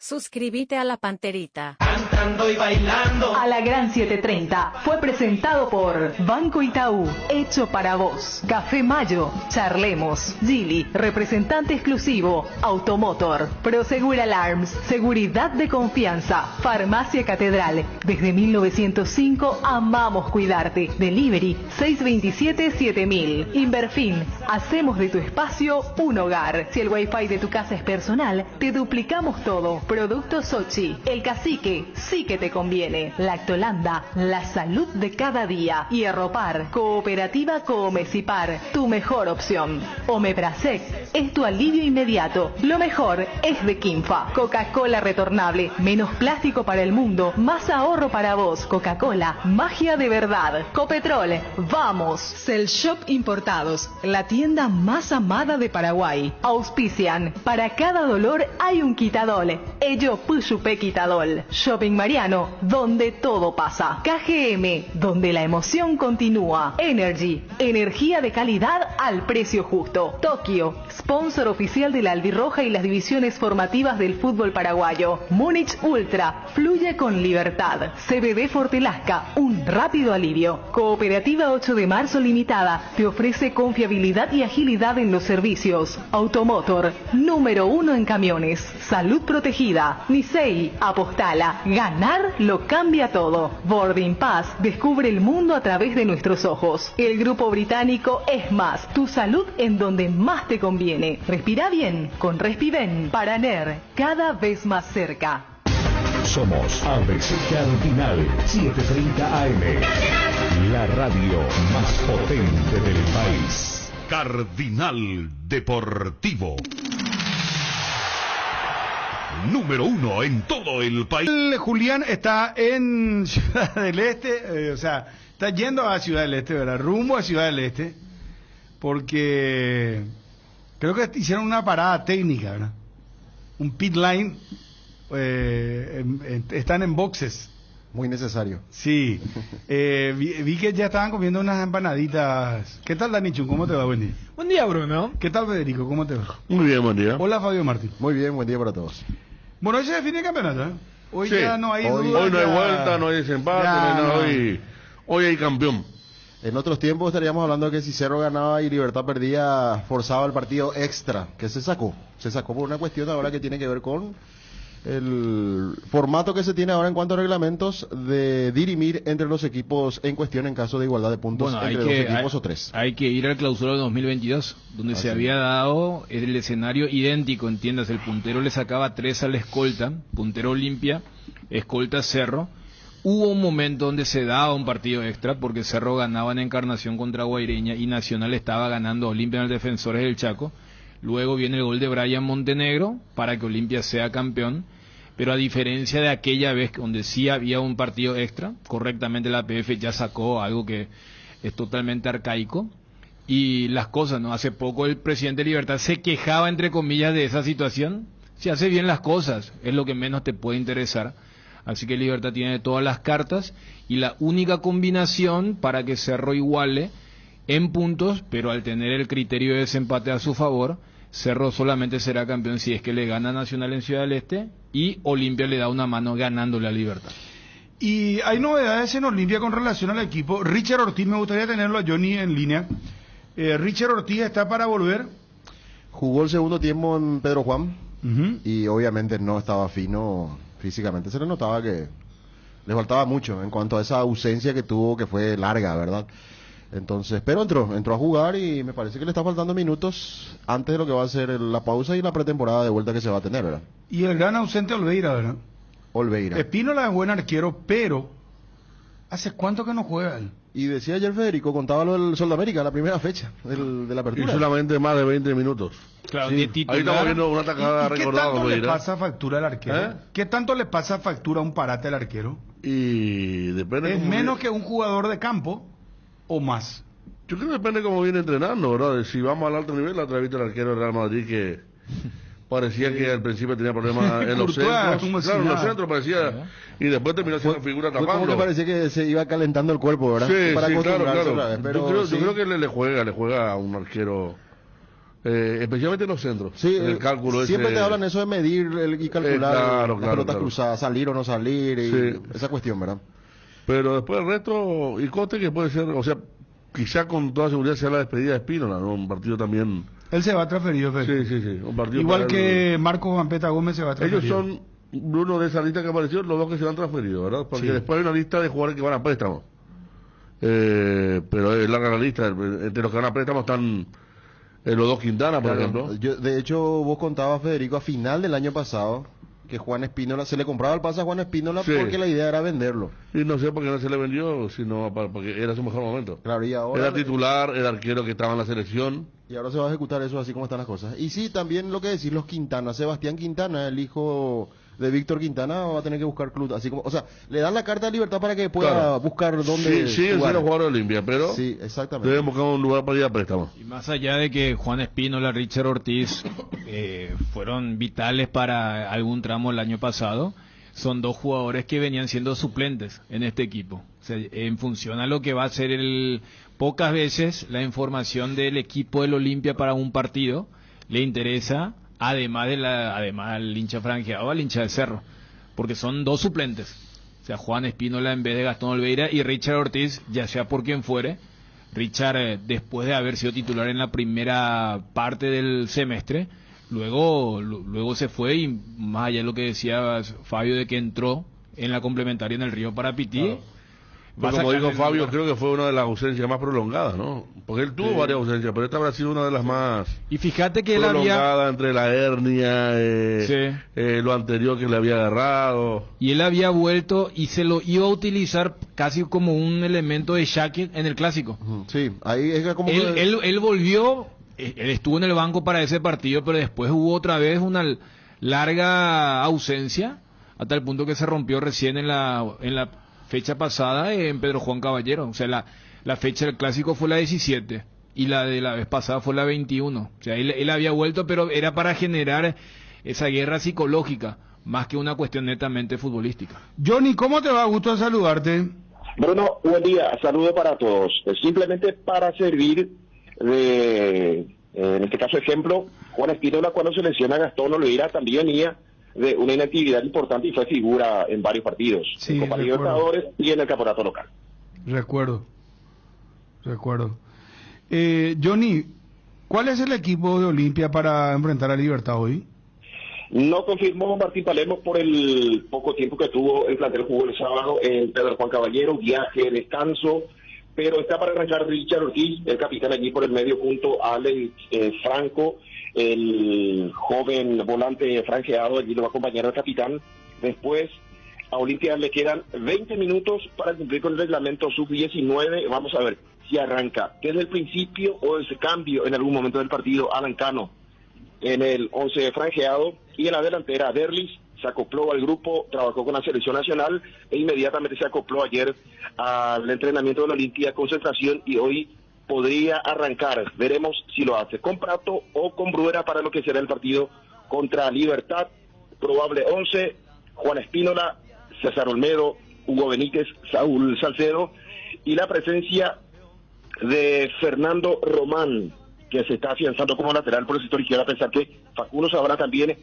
Suscríbete a La Panterita. Cantando y bailando. A la Gran 730 fue presentado por Banco Itaú, hecho para vos. Café Mayo, charlemos. Gili, representante exclusivo. Automotor. Prosegur Alarms, seguridad de confianza. Farmacia Catedral, desde 1905 amamos cuidarte. Delivery 627-7000. Inverfin, hacemos de tu espacio un hogar. Si el wifi de tu casa es personal, te duplicamos todo. Productos Sochi, El Cacique, sí que te conviene. Lactolanda, la salud de cada día. Y Arropar, Cooperativa Coomecipar, tu mejor opción. Omeprazec, es tu alivio inmediato. Lo mejor es de Kinfa. Coca-Cola retornable, menos plástico para el mundo, más ahorro para vos. Coca-Cola, magia de verdad. Copetrol, vamos. Cell Shop Importados, la tienda más amada de Paraguay. Auspician, para cada dolor hay un quitadol. Ello Puyupé Quitadol. Shopping Mariano, donde todo pasa. KGM, donde la emoción continúa. Energy, energía de calidad al precio justo. Tokio, sponsor oficial de la Albirroja y las divisiones formativas del fútbol paraguayo. Múnich Ultra, fluye con libertad. CBD Fortelasca, un rápido alivio. Cooperativa 8 de Marzo Limitada, te ofrece confiabilidad y agilidad en los servicios. Automotor, número 1 en camiones. Salud protegida. Nisei, apostala. Ganar lo cambia todo. Boarding Pass, descubre el mundo a través de nuestros ojos. El grupo británico es más. Tu salud en donde más te conviene. Respira bien con Respiven. Paraner, cada vez más cerca. Somos ABC Cardinal 730 AM. La radio más potente del país. Cardinal Deportivo. Número 1 en todo el país. Julián está en Ciudad del Este, está yendo a Ciudad del Este, ¿verdad? Rumbo a Ciudad del Este, porque creo que hicieron una parada técnica, ¿verdad? Un pit line, están en boxes. Muy necesario. Sí, vi que ya estaban comiendo unas empanaditas. ¿Qué tal, Danichun? ¿Cómo te va? Buen día. Buen día, Bruno. ¿Qué tal, Federico? ¿Cómo te va? Muy bien, buen día. Hola, Fabio Martín. Muy bien, buen día para todos. Bueno, hoy se define el campeonato, ¿eh? Hoy sí. Ya no hay Hoy duda. no hay vuelta, no hay desempate, no hay nada. Hoy hay campeón. En otros tiempos estaríamos hablando de que si Cerro ganaba y Libertad perdía, forzaba el partido extra, que se sacó. Se sacó por una cuestión ahora que tiene que ver con el formato que se tiene ahora en cuanto a reglamentos de dirimir entre los equipos en cuestión en caso de igualdad de puntos entre dos equipos o tres. Hay que ir al clausura de 2022, donde se había dado el escenario idéntico, entiendas, el puntero le sacaba 3 al escolta, puntero Olimpia, escolta Cerro. Hubo un momento donde se daba un partido extra porque Cerro ganaba en Encarnación contra Guaireña y Nacional estaba ganando a Olimpia en el Defensores del Chaco. Luego viene el gol de Brian Montenegro para que Olimpia sea campeón. Pero a diferencia de aquella vez donde sí había un partido extra, correctamente la APF ya sacó algo que es totalmente arcaico. Y las cosas, ¿no? Hace poco el presidente de Libertad se quejaba, entre comillas, de esa situación. Si hace bien las cosas, es lo que menos te puede interesar. Así que Libertad tiene todas las cartas y la única combinación para que Cerro iguale en puntos, pero al tener el criterio de desempate a su favor, Cerro solamente será campeón si es que le gana Nacional en Ciudad del Este y Olimpia le da una mano ganándole a Libertad. Y hay novedades en Olimpia con relación al equipo. Richard Ortiz, me gustaría tenerlo a Johnny en línea. Richard Ortiz está para volver. Jugó el segundo tiempo en Pedro Juan y obviamente no estaba fino físicamente. Se le notaba que le faltaba mucho en cuanto a esa ausencia que tuvo, que fue larga, ¿verdad? Entonces, pero entró a jugar y me parece que le está faltando minutos antes de lo que va a ser la pausa y la pretemporada de vuelta que se va a tener, ¿verdad? Y el gran ausente Olveira, ¿verdad? Olveira. Espínola es buen arquero, pero ¿hace cuánto que no juega él? Y decía ayer Federico, contaba lo del Sol de América, la primera fecha de la apertura. Y solamente más de 20 minutos. Claro, sí. Ahí estamos viendo una atacada recordada. ¿Qué tanto le pasa factura al arquero? ¿Qué tanto le pasa factura a un parate al arquero? Y depende. ¿Es menos que un jugador de campo o más? Yo creo que depende cómo viene entrenando, ¿verdad? Si vamos al alto nivel, la otra vez el arquero del Real Madrid que parecía que al principio tenía problemas en los centros. Claro, en los centros parecía, y después terminó siendo figura tapando. Como que parecía que se iba calentando el cuerpo, ¿verdad? Sí, para claro. Otra vez, pero yo creo que le juega a un arquero especialmente los centros. Sí, el cálculo siempre ese... te hablan eso de medir y calcular las pelotas cruzadas, salir o no salir, y sí, esa cuestión, ¿verdad? Pero después el resto, y Cote que puede ser, o sea, quizá con toda seguridad sea la despedida de Espínola, ¿no? Un partido también... Él se va transferido, Fede. Sí, un partido igual que Marcos Vampeta Gómez se va transferido. Ellos son, Bruno, de esa lista que apareció, los dos que se van transferidos, ¿verdad? Porque después hay una lista de jugadores que van a préstamo. Pero es larga la lista, entre los que van a préstamo están... los dos Quintana, por ejemplo. De hecho, vos contabas, Federico, a final del año pasado, que Juan Espínola, se le compraba el pase a Juan Espínola porque la idea era venderlo. Y no sé por qué no se le vendió, sino porque era su mejor momento. Claro, y ahora... Era titular, era arquero que estaba en la selección. Y ahora se va a ejecutar eso así como están las cosas. Y sí, también lo que decís, los Quintana, Sebastián Quintana, el hijo de Víctor Quintana, va a tener que buscar club, así como, o sea, le dan la carta de libertad para que pueda buscar dónde sí, el jugador de Olimpia, pero sí, exactamente, deben buscar un lugar para ir a préstamo. Y más allá de que Juan Espínola, Richard Ortiz fueron vitales para algún tramo el año pasado, son dos jugadores que venían siendo suplentes en este equipo. O sea, en función a lo que va a ser pocas veces la información del equipo del Olimpia para un partido le interesa, además del hincha franjeado, al hincha de Cerro, porque son dos suplentes. O sea, Juan Espínola en vez de Gastón Olveira y Richard Ortiz, ya sea por quien fuere. Richard, después de haber sido titular en la primera parte del semestre, luego se fue, y más allá de lo que decía Fabio de que entró en la complementaria en el Río Parapití. Claro. Como dijo Fabio, creo que fue una de las ausencias más prolongadas, ¿no? Porque él tuvo varias ausencias, pero esta habrá sido una de las más y fíjate que prolongada, entre la hernia, lo anterior que le había agarrado. Y él había vuelto y se lo iba a utilizar casi como un elemento de Shackett en el Clásico. Sí, ahí es como... Él volvió, él estuvo en el banco para ese partido, pero después hubo otra vez una larga ausencia, hasta el punto que se rompió recién en la fecha pasada en Pedro Juan Caballero. O sea, la fecha del Clásico fue la 17 y la de la vez pasada fue la 21. O sea, él había vuelto, pero era para generar esa guerra psicológica, más que una cuestión netamente futbolística. Johnny, ¿cómo te va? Gusto saludarte. Bruno, buen día, saludo para todos. Simplemente para servir de, en este caso ejemplo, Juan Espínola cuando se lesiona a Gastón Olveira también venía de una inactividad importante y fue figura en varios partidos, en Copa Libertadores y en el campeonato local. Recuerdo. Johnny, ¿cuál es el equipo de Olimpia para enfrentar a Libertad hoy? No confirmó Martín Palermo por el poco tiempo que tuvo el plantel, jugó el sábado en Pedro Juan Caballero, viaje, descanso, pero está para arrancar Richard Ortiz, el capitán allí por el medio punto, Alex Franco, el joven volante franjeado, allí lo va a acompañar al capitán. Después a Olimpia le quedan 20 minutos para cumplir con el reglamento sub-19. Vamos a ver si arranca desde el principio o desde cambio en algún momento del partido. Alan Cano en el 11 franjeado, y en la delantera Derlis se acopló al grupo, trabajó con la selección nacional e inmediatamente se acopló ayer al entrenamiento de la Olimpia, concentración, y hoy podría arrancar. Veremos si lo hace con Prato o con Bruera para lo que será el partido contra Libertad. Probable 11, Juan Espínola, César Olmedo, Hugo Benítez, Saúl Salcedo, y la presencia de Fernando Román, que se está afianzando como lateral por el sector izquierdo, a pensar que Facundo Sabana también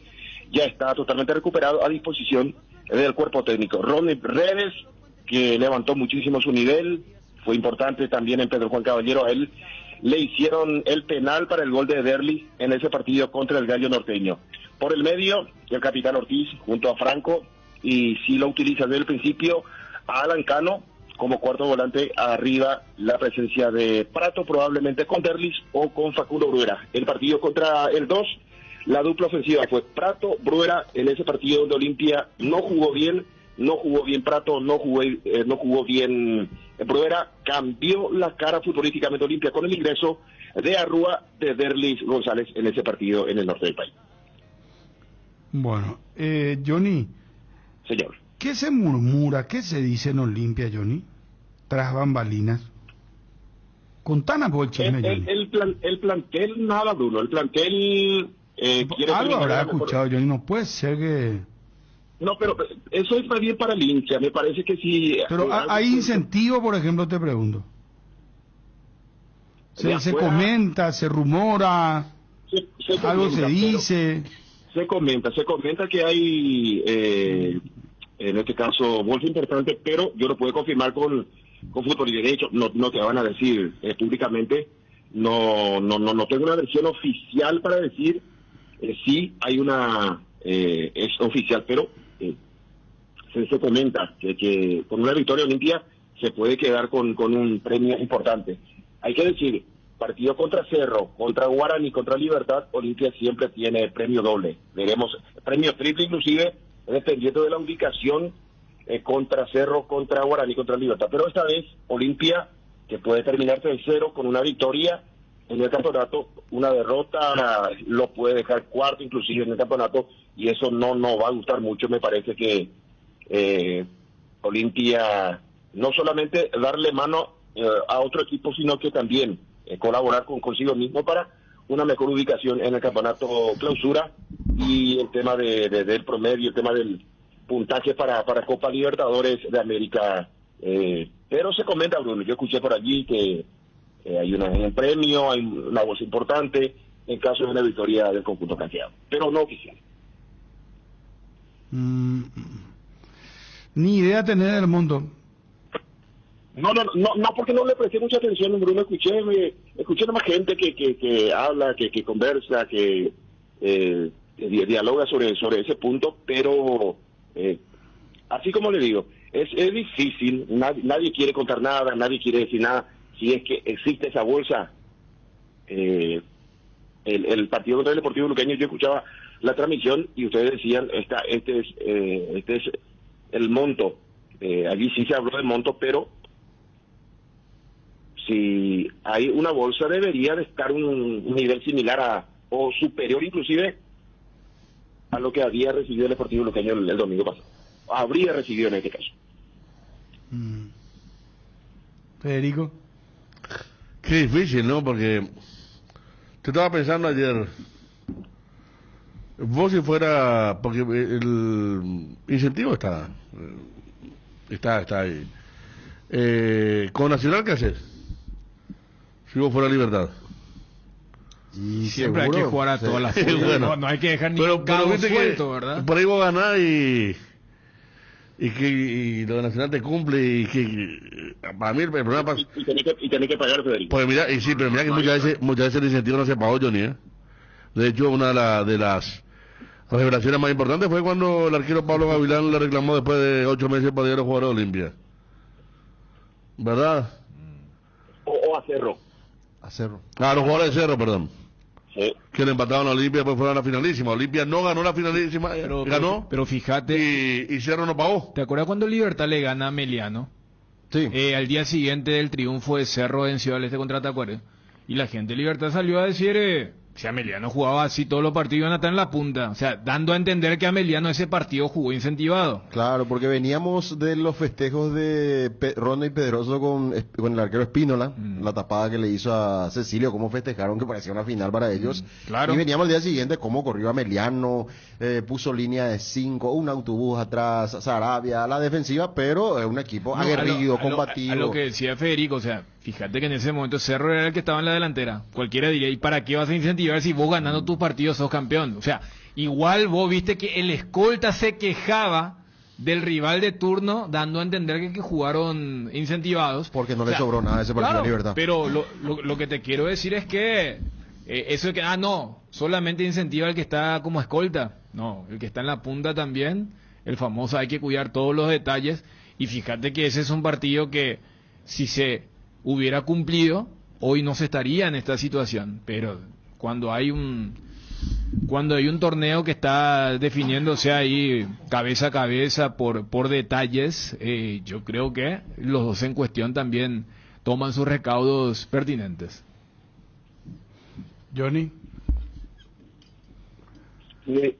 ya está totalmente recuperado, a disposición del cuerpo técnico. Ronnie Redes, que levantó muchísimo su nivel, fue importante también en Pedro Juan Caballero. A él le hicieron el penal para el gol de Derli en ese partido contra el Gallo Norteño. Por el medio, el capitán Ortiz junto a Franco, y si lo utiliza desde el principio, a Alan Cano como cuarto volante. Arriba la presencia de Prato, probablemente con Derlis o con Facundo Bruera. El partido contra el 2, la dupla ofensiva fue Prato, Bruera. En ese partido donde Olimpia no jugó bien Prato, no jugó bien Bruera. Cambió la cara futbolísticamente Olimpia con el ingreso de Arrúa, de Derlis González en ese partido en el norte del país. Bueno, Johnny. Señor. ¿Qué se murmura, qué se dice en Olimpia, Johnny? Tras bambalinas. Contanos por el chisme, Johnny. El plantel, nada, Bruno. El plantel... algo habrá escuchado, Johnny. No puede ser que... No, pero eso es más bien para el hincha. Me parece que sí... Pero hay incentivo, por ejemplo, te pregunto. Se comenta, se rumora... algo se dice. Se comenta que hay, en este caso, bolsa importante, pero yo lo puedo confirmar con Fútbol y de hecho no te van a decir públicamente, no tengo una versión oficial para decir sí hay una, es oficial, pero se comenta que con una victoria Olimpia se puede quedar con un premio importante. Hay que decir, partido contra Cerro, contra Guaraní, contra Libertad, Olimpia siempre tiene premio doble. Veremos premio triple inclusive, dependiendo de la ubicación, contra Cerro, contra Guaraní, contra Libertad. Pero esta vez Olimpia, que puede terminar 3-0 con una victoria en el campeonato, una derrota lo puede dejar cuarto inclusive en el campeonato, y eso no va a gustar mucho. Me parece que Olimpia no solamente darle mano a otro equipo, sino que también colaborar consigo mismo para una mejor ubicación en el campeonato clausura, y el tema del promedio, el tema del puntaje para Copa Libertadores de América. Pero se comenta, Bruno, yo escuché por allí que hay un premio, hay una bolsa importante en caso de una victoria del conjunto canjeado, pero no oficial. Ni idea tener el monto. No, porque no le presté mucha atención, Bruno. Escuché más gente que habla, que conversa, que dialoga sobre ese punto, pero así como le digo, es difícil, nadie quiere contar nada, nadie quiere decir nada. Si es que existe esa bolsa, el partido contra el Deportivo Luqueño, yo escuchaba la transmisión y ustedes decían, este es el monto. Allí sí se habló de monto, pero si hay una bolsa debería de estar un nivel similar o superior inclusive a lo que había recibido el Deportivo Luqueño el domingo pasado. Habría recibido en este caso. Federico. Qué difícil, ¿no? Porque te estaba pensando ayer, vos si fuera, porque el incentivo está ahí. Con Nacional, ¿qué haces? Si vos fuera Libertad. Y siempre hay que jugar a todas las formas. Bueno, no hay que dejar ningún cabo suelto, ¿verdad? Por ahí vos ganás y lo de Nacional te cumple y que para mí el problema pasa. Y tenés que pagar, Federico. Pues mira, y sí, pero mira que muchas veces el incentivo no se pagó, Johnny, De hecho, una de las revelaciones más importantes fue cuando el arquero Pablo Gavilán le reclamó después de 8 meses para ir a jugar a Olimpia. ¿Verdad? O a Cerro. A Cerro. Los jugadores de Cerro, perdón. Sí. Que le empataron a Olimpia, después fueron a la finalísima. Olimpia no ganó la finalísima, ganó. Pero fíjate. Y Cerro no pagó. ¿Te acuerdas cuando Libertad le gana a Meliano? Sí. Al día siguiente del triunfo de Cerro en Ciudad del Este contra Tacuare. Y la gente de Libertad salió a decir, si Ameliano jugaba así todos los partidos iban a estar en la punta. O sea, dando a entender que Ameliano ese partido jugó incentivado. Claro, porque veníamos de los festejos de Ronda y Pedroso con el arquero Espínola, la tapada que le hizo a Cecilio, cómo festejaron que parecía una final para ellos. Claro. Y veníamos al día siguiente cómo corrió Ameliano, puso línea de 5, un autobús atrás, Sarabia, la defensiva, pero un equipo aguerrido, combativo. A lo que decía Federico, o sea, fíjate que en ese momento Cerro era el que estaba en la delantera. Cualquiera diría, ¿y para qué vas a incentivar si vos ganando tus partidos sos campeón? O sea, igual vos viste que el escolta se quejaba del rival de turno, dando a entender que jugaron incentivados. Porque no le sobró nada ese partido de Libertad. Pero lo que te quiero decir es que eso de que, solamente incentiva al que está como escolta. No, el que está en la punta también, el famoso, hay que cuidar todos los detalles. Y fíjate que ese es un partido que, si se hubiera cumplido, hoy no se estaría en esta situación. Pero cuando hay un torneo que está definiéndose ahí cabeza a cabeza por detalles, yo creo que los dos en cuestión también toman sus recaudos pertinentes. Johnny. Sí.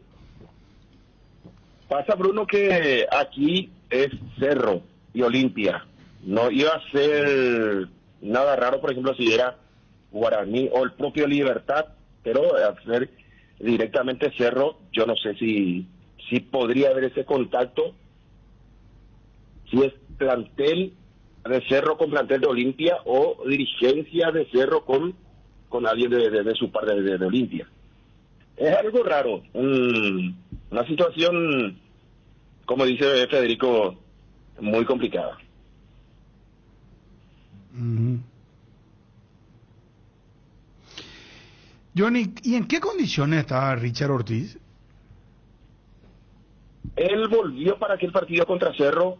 Pasa, Bruno, que aquí es Cerro y Olimpia. No iba a ser nada raro, por ejemplo, si era Guaraní o el propio Libertad, pero hacer directamente Cerro, yo no sé si podría haber ese contacto, si es plantel de Cerro con plantel de Olimpia o dirigencia de Cerro con alguien de su parte de Olimpia. Es algo raro, una situación, como dice Federico, muy complicada. Johnny, ¿y en qué condiciones estaba Richard Ortiz? Él volvió para aquel partido contra Cerro.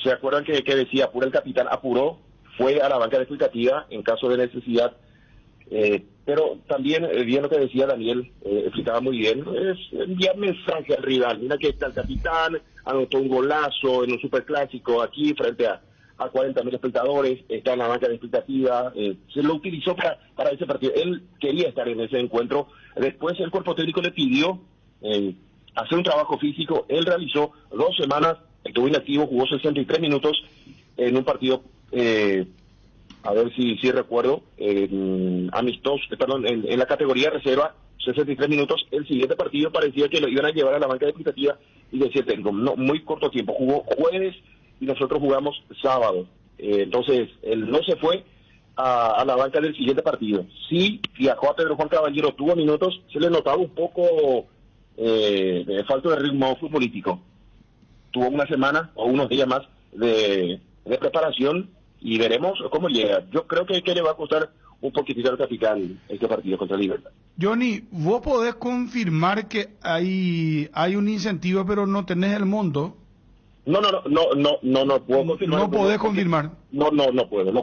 ¿Se acuerdan que decía, apura el capitán, apuró? Fue a la banca de explicativa en caso de necesidad. Pero también, bien lo que decía Daniel, explicaba muy bien, es enviar mensaje al rival. Mira que está el capitán, anotó un golazo en un superclásico aquí frente a 40.000 espectadores, está en la banca de explicativa, se lo utilizó para ese partido. Él quería estar en ese encuentro. Después el cuerpo técnico le pidió hacer un trabajo físico. Él realizó 2 semanas, estuvo inactivo, jugó 63 minutos en un partido, a ver si recuerdo, amistoso, perdón, en la categoría reserva, 63 minutos. El siguiente partido parecía que lo iban a llevar a la banca de explicativa y decía técnico, no, muy corto tiempo, jugó jueves y nosotros jugamos sábado. Entonces, él no se fue a la banca del siguiente partido. Sí, viajó a Pedro Juan Caballero, tuvo minutos, se le notaba un poco de falta de ritmo futbolístico. Tuvo una semana o unos días más de preparación y veremos cómo llega. Yo creo que le va a costar un poquitito al capitán este partido contra Libertad. Johnny, vos podés confirmar que hay un incentivo, pero no tenés el monto. No puedo confirmar. No podés confirmar. No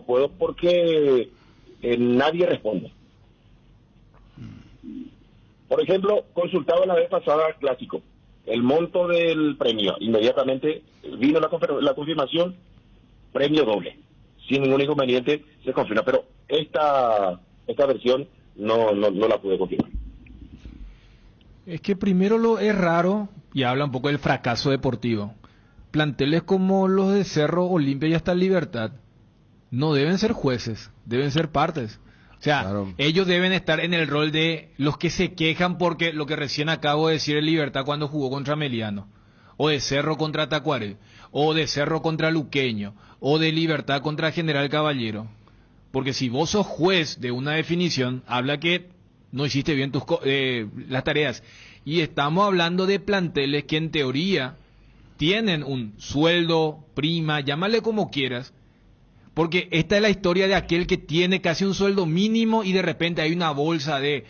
puedo porque nadie responde. Por ejemplo, consultaba la vez pasada Clásico, el monto del premio, inmediatamente vino la confirmación, premio doble, sin ningún inconveniente se confirma, pero esta versión no la pude confirmar. Es que primero es raro, y habla un poco del fracaso deportivo. Planteles como los de Cerro, Olimpia y hasta Libertad no deben ser jueces, deben ser partes. O sea, claro, ellos deben estar en el rol de los que se quejan porque lo que recién acabo de decir en Libertad cuando jugó contra Meliano, o de Cerro contra Tacuaré, o de Cerro contra Luqueño, o de Libertad contra General Caballero. Porque si vos sos juez de una definición, habla que no hiciste bien las tareas. Y estamos hablando de planteles que en teoría tienen un sueldo, prima, llámale como quieras, porque esta es la historia de aquel que tiene casi un sueldo mínimo y de repente hay una bolsa de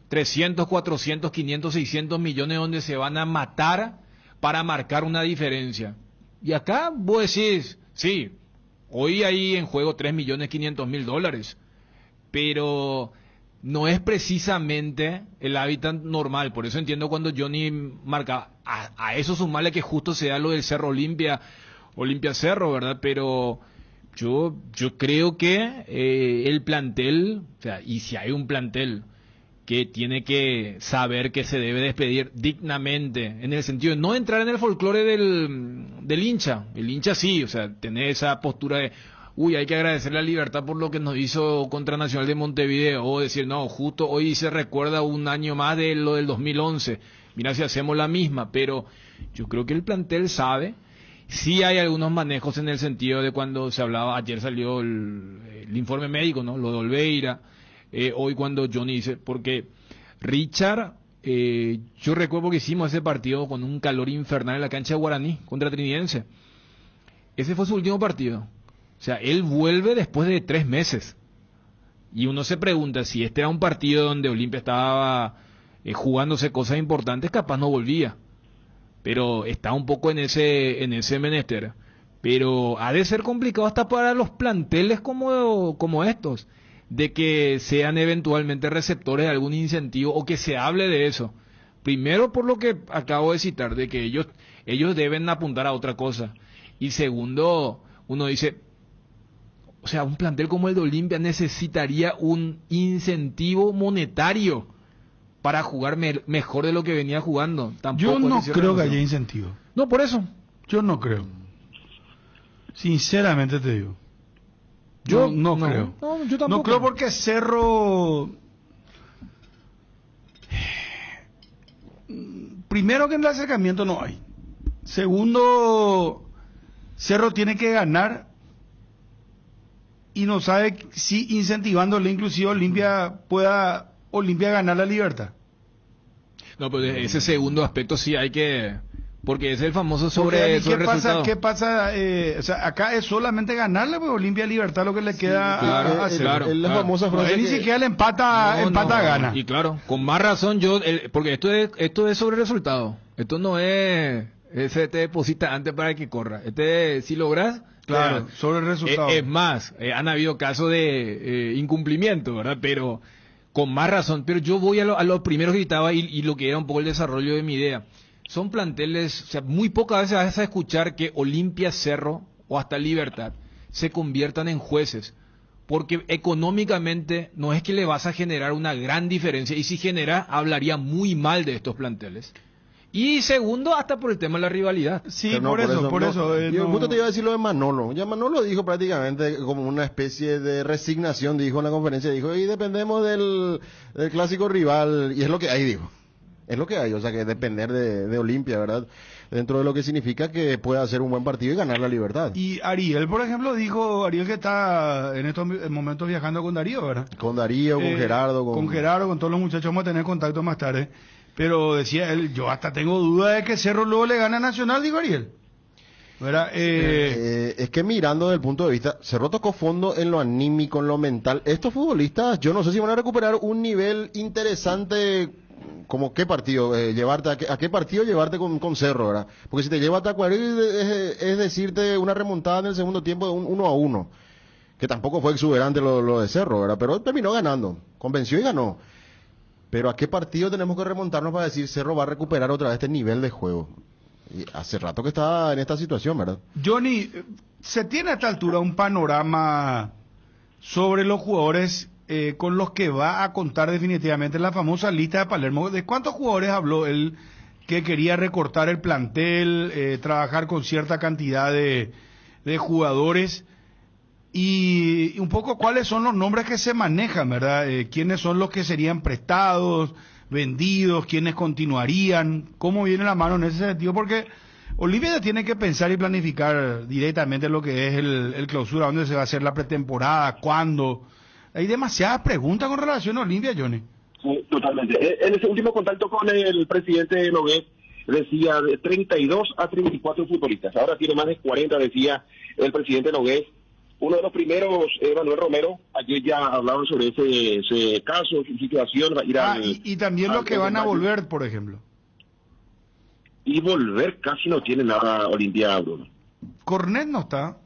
300, 400, 500, 600 millones donde se van a matar para marcar una diferencia. Y acá vos decís, sí, hoy hay en juego 3.500.000 pero no es precisamente el hábitat normal. Por eso entiendo cuando Johnny marca, a eso sumarle que justo se da lo del Cerro Olimpia Cerro, ¿verdad? Pero yo creo que el plantel, o sea, y si hay un plantel que tiene que saber que se debe despedir dignamente, en el sentido de no entrar en el folclore del hincha. El hincha sí, o sea, tener esa postura de hay que agradecerle a Libertad por lo que nos hizo contra Nacional de Montevideo, o decir, no, justo hoy se recuerda un año más de lo del 2011, mira si hacemos la misma. Pero yo creo que el plantel sabe. Sí hay algunos manejos en el sentido de cuando se hablaba, ayer salió el informe médico, ¿no? Lo de Olveira, hoy cuando Johnny dice, porque Richard, yo recuerdo que hicimos ese partido con un calor infernal en la cancha de Guaraní contra Trinidense. Ese fue su último partido. O sea, él vuelve después de 3 meses. Y uno se pregunta si este era un partido donde Olimpia estaba jugándose cosas importantes, capaz no volvía. Pero está un poco en ese menester. Pero ha de ser complicado hasta para los planteles como estos, de que sean eventualmente receptores de algún incentivo o que se hable de eso. Primero, por lo que acabo de citar, de que ellos deben apuntar a otra cosa. Y segundo, uno dice, o sea, un plantel como el de Olimpia necesitaría un incentivo monetario para jugar mejor de lo que venía jugando. Tampoco yo no creo que haya incentivo. No, por eso. Yo no creo. Sinceramente te digo. Yo no creo. No, yo tampoco. No creo porque Cerro... Primero que en el acercamiento no hay. Segundo, Cerro tiene que ganar y no sabe si incentivándole inclusive Olimpia pueda ganar la Libertad. No, pero ese segundo aspecto sí hay que... Porque es el famoso sobre resultado. ¿Qué pasa? O sea, acá es solamente ganarle, pues Olimpia Libertad lo que le queda a hacer. La famosa frase ni siquiera le empata gana. Y claro, con más razón porque esto es sobre resultado. Esto no es... Ese te deposita antes para que corra. Si logras... Claro, sobre el resultado. Es más, han habido casos de incumplimiento, ¿verdad? Pero con más razón. Pero yo voy a lo primero que gritaba y lo que era un poco el desarrollo de mi idea. Son planteles, o sea, muy pocas veces vas a escuchar que Olimpia, Cerro o hasta Libertad se conviertan en jueces, porque económicamente no es que le vas a generar una gran diferencia, y si genera, hablaría muy mal de estos planteles. Y segundo, hasta por el tema de la rivalidad. Sí, por eso. Yo justo te iba a decir lo de Manolo. Ya Manolo dijo prácticamente como una especie de resignación, dijo en la conferencia, dijo, y dependemos del clásico rival, y es lo que hay, dijo. Es lo que hay, o sea que depender de Olimpia, ¿verdad? Dentro de lo que significa que pueda hacer un buen partido y ganar la Libertad. Y Ariel, por ejemplo, dijo, Ariel que está en estos momentos viajando con Darío, ¿verdad? Con Darío, con Gerardo. Con Gerardo, con todos los muchachos, vamos a tener contacto más tarde. Pero decía él, yo hasta tengo duda de que Cerro luego le gana a Nacional, dijo Ariel. ¿Verdad? Es que mirando desde el punto de vista, Cerro tocó fondo en lo anímico, en lo mental. Estos futbolistas, yo no sé si van a recuperar un nivel interesante. Como qué partido, a qué partido llevarte con Cerro, ¿verdad? Porque si te lleva a Tacuarí es decirte una remontada en el segundo tiempo de un 1-1, que tampoco fue exuberante lo de Cerro, ¿verdad? Pero terminó ganando, convenció y ganó. Pero ¿a qué partido tenemos que remontarnos para decir Cerro va a recuperar otra vez este nivel de juego? Y hace rato que está en esta situación, ¿verdad? Johnny, ¿se tiene a esta altura un panorama sobre los jugadores con los que va a contar definitivamente la famosa lista de Palermo? ¿De cuántos jugadores habló él que quería recortar el plantel, trabajar con cierta cantidad de jugadores? Y un poco cuáles son los nombres que se manejan, ¿verdad? ¿Quiénes son los que serían prestados, vendidos, quiénes continuarían? ¿Cómo viene la mano en ese sentido? Porque Olimpia tiene que pensar y planificar directamente lo que es el clausura, dónde se va a hacer la pretemporada, cuándo. Hay demasiadas preguntas con relación a Olimpia, Johnny. Sí, totalmente. En ese último contacto con el presidente Nogués, decía de 32 a 34 futbolistas. Ahora tiene más de 40, decía el presidente Nogués. Uno de los primeros, Manuel Romero, ayer ya hablaban sobre ese caso, su situación. Va a ir y también los que van a volver, por ejemplo. Y volver casi no tiene nada Olimpia, Bruno. Cornet no está.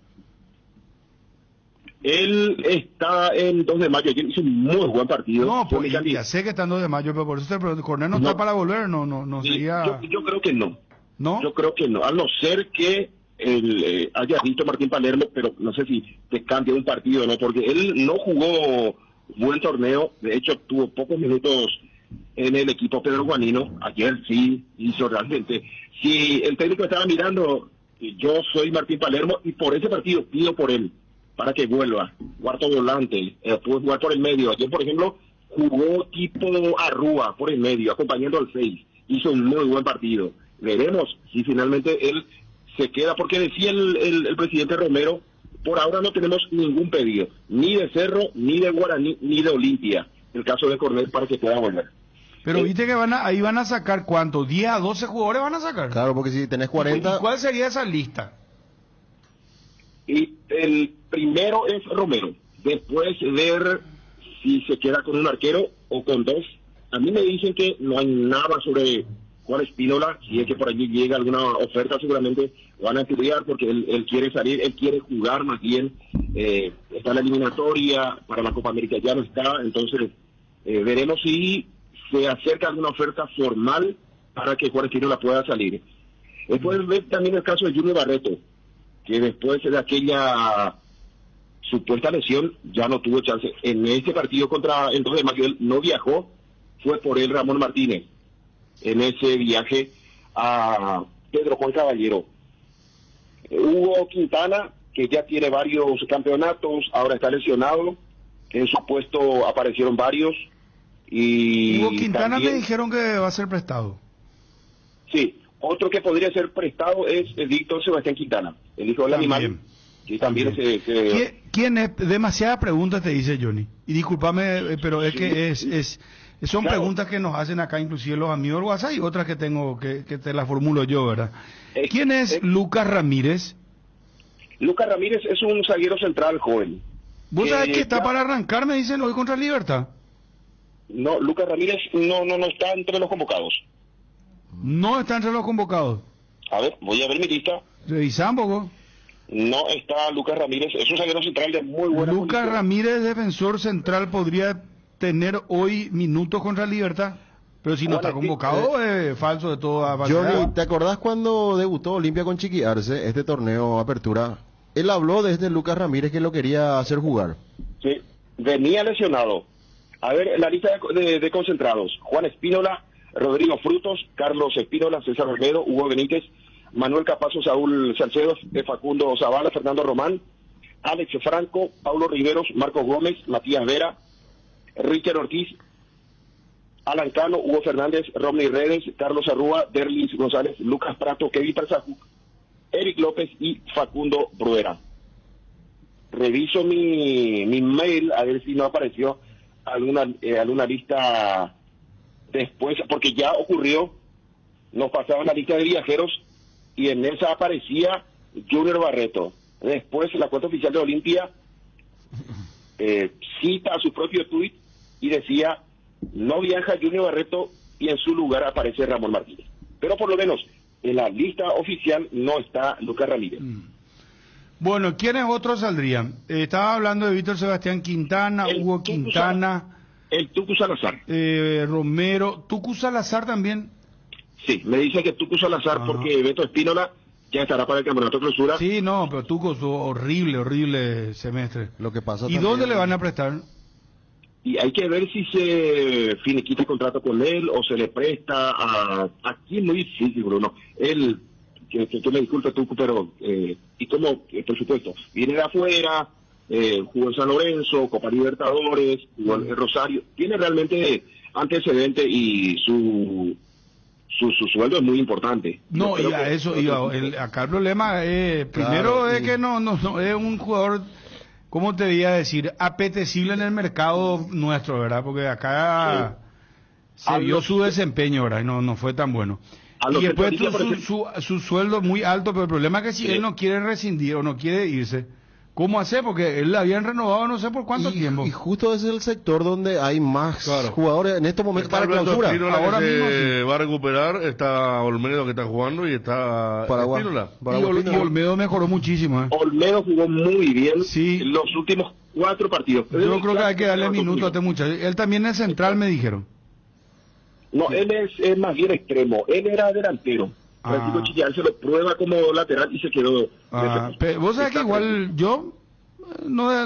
Él está en 2 de mayo, ayer hizo un muy buen partido. No, pues ya sé que está en 2 de mayo, pero por eso Cornet no está para volver, no sería... Yo creo que no. ¿No? Yo creo que no, a no ser que haya visto Martín Palermo, pero no sé si te cambia un partido o no, porque él no jugó buen torneo, de hecho tuvo pocos minutos en el equipo Pedro Guanino, ayer sí hizo realmente. Si el técnico estaba mirando, yo soy Martín Palermo y por ese partido pido por él, para que vuelva, cuarto volante, pudo jugar por el medio. Ayer, por ejemplo, jugó tipo Arrúa por el medio, acompañando al 6, hizo un muy buen partido. Veremos si finalmente él se queda, porque decía el presidente Romero, por ahora no tenemos ningún pedido, ni de Cerro, ni de Guaraní, ni de Olimpia, el caso de Cornet, para que pueda volver. Pero viste que ahí van a sacar, ¿cuánto? ¿10 a 12 jugadores van a sacar? Claro, porque si tenés 40... ¿Y cuál sería esa lista? Y el primero es Romero, después ver si se queda con un arquero o con 2. A mí me dicen que no hay nada sobre Juan Espínola, si es que por allí llega alguna oferta seguramente van a estudiar, porque él quiere salir, él quiere jugar más bien, está en la eliminatoria, para la Copa América ya no está, entonces veremos si se acerca alguna oferta formal para que Juan Espínola pueda salir. Después ver también el caso de Junior Barreto, que después de aquella supuesta lesión ya no tuvo chance. En este partido contra el 2 de mayo él no viajó, fue por él Ramón Martínez, en ese viaje a Pedro Juan Caballero. Hugo Quintana, que ya tiene varios campeonatos, ahora está lesionado, en su puesto aparecieron varios. Y Hugo Quintana también, me dijeron que va a ser prestado. Sí, otro que podría ser prestado es Víctor Sebastián Quintana, el hijo del animal, que también se... ¿Quién es? Demasiadas preguntas te dice Johnny. Y discúlpame, pero es que es Son Claro. preguntas que nos hacen acá inclusive los amigos del WhatsApp y otras que tengo que te las formulo yo, ¿verdad? ¿Quién es Lucas Ramírez? Lucas Ramírez es un zaguero central joven. ¿Vos sabés que está ya- para arrancar, me dicen, hoy contra Libertad? No, Lucas Ramírez no está entre los convocados. No está entre los convocados. A ver, voy a ver mi lista. Revisá un poco. No está Lucas Ramírez, es un zaguero central de muy buena Lucas condición. Ramírez, defensor central, podría tener hoy minutos contra Libertad. Pero si no Bueno, está convocado, es falso de toda Johnny, falsedad. ¿te acordás cuando debutó Olimpia con Chiqui Arce, este torneo Apertura? Él habló de este Lucas Ramírez que lo quería hacer jugar. Sí, venía lesionado. A ver, la lista de concentrados. Juan Espínola, Rodrigo Frutos, Carlos Espínola, César Olmedo, Hugo Benítez, Manuel Capazo, Saúl Salcedo, Facundo Zavala, Fernando Román, Alex Franco, Paulo Riveros, Marcos Gómez, Matías Vera, Richard Ortiz, Alan Cano, Hugo Fernández, Romney Redes, Carlos Arrúa, Derlis González, Lucas Prato, Kevin Persajú, Eric López y Facundo Bruera. Reviso mi mail a ver si no apareció alguna lista después, porque ya ocurrió, nos pasaban la lista de viajeros y en esa aparecía Junior Barreto. Después la cuenta oficial de Olimpia cita a su propio tuit y decía, no viaja Junior Barreto y en su lugar aparece Ramón Martínez. Pero por lo menos en la lista oficial no está Lucas Ramírez. Bueno, ¿quiénes otros saldrían? Estaba hablando de Víctor Sebastián Quintana, El Hugo Tucu Quintana, El Tucu Salazar. Romero, Tucu Salazar también. Sí, me dice que Tucu Salazar Ajá. porque Beto Espínola ya estará para el campeonato de clausura. Sí, no, pero Tucu es horrible semestre. Lo que pasa ¿Y también- dónde le van a prestar? Y hay que ver si se finiquita el contrato con él o se le presta a... Aquí es muy difícil, Bruno. Él, que me disculpe Tucu, pero... y como, por supuesto, viene de afuera, jugó en San Lorenzo, Copa Libertadores, jugó en Rosario. Tiene realmente antecedentes y su sueldo es muy importante. No, Yo y creo a que- eso, acá el problema primero es que no es un jugador, ¿cómo te voy a decir? Apetecible en el mercado nuestro, ¿verdad? Porque acá se vio su desempeño, ¿verdad? Y no fue tan bueno. A lo Y que después te decía, por su sueldo muy alto, pero el problema es que si Sí. él no quiere rescindir o no quiere irse, ¿cómo hacer? Porque él la habían renovado no sé por cuánto tiempo. Y justo ese es el sector donde hay más jugadores en estos momentos para Alberto clausura. Espínola, Ahora que mismo se va a recuperar, está Olmedo que está jugando y está Paraguay. Espínola. Y Olmedo mejoró muchísimo, ¿eh? Olmedo jugó muy bien Sí. en los últimos 4 partidos. Yo creo que hay que darle minutos a este muchacho. Él también es central, me dijeron. No, él es más bien extremo. Él era delantero. Francisco Chillán se lo prueba como lateral y se quedó. Vos sabés que igual yo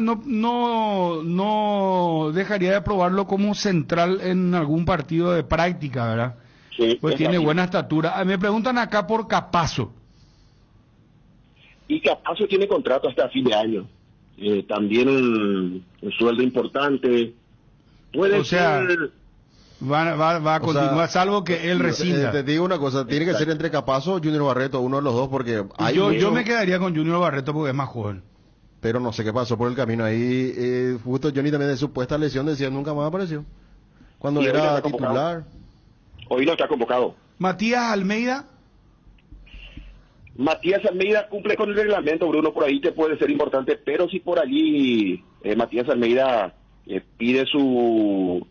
no dejaría de probarlo como central en algún partido de práctica, ¿verdad? Sí, Pues es tiene así. buena estatura. Me preguntan acá por Capazo. Y Capazo tiene contrato hasta fin de año. También un sueldo importante. Puede O sea, ser... Va a O continuar, sea, salvo que él rescinda. Te digo una cosa, tiene que ser entre Capazo o Junior Barreto, uno de los dos, porque hay Yo mucho- me quedaría con Junior Barreto porque es más joven. pero no sé qué pasó por el camino ahí. Justo Johnny también de supuesta lesión decía nunca más apareció. Cuando Sí, ahorita era está convocado. titular. Hoy no está convocado. Matías Almeida. Matías Almeida cumple con el reglamento, Bruno, por ahí te puede ser importante, pero si por allí Matías Almeida pide su,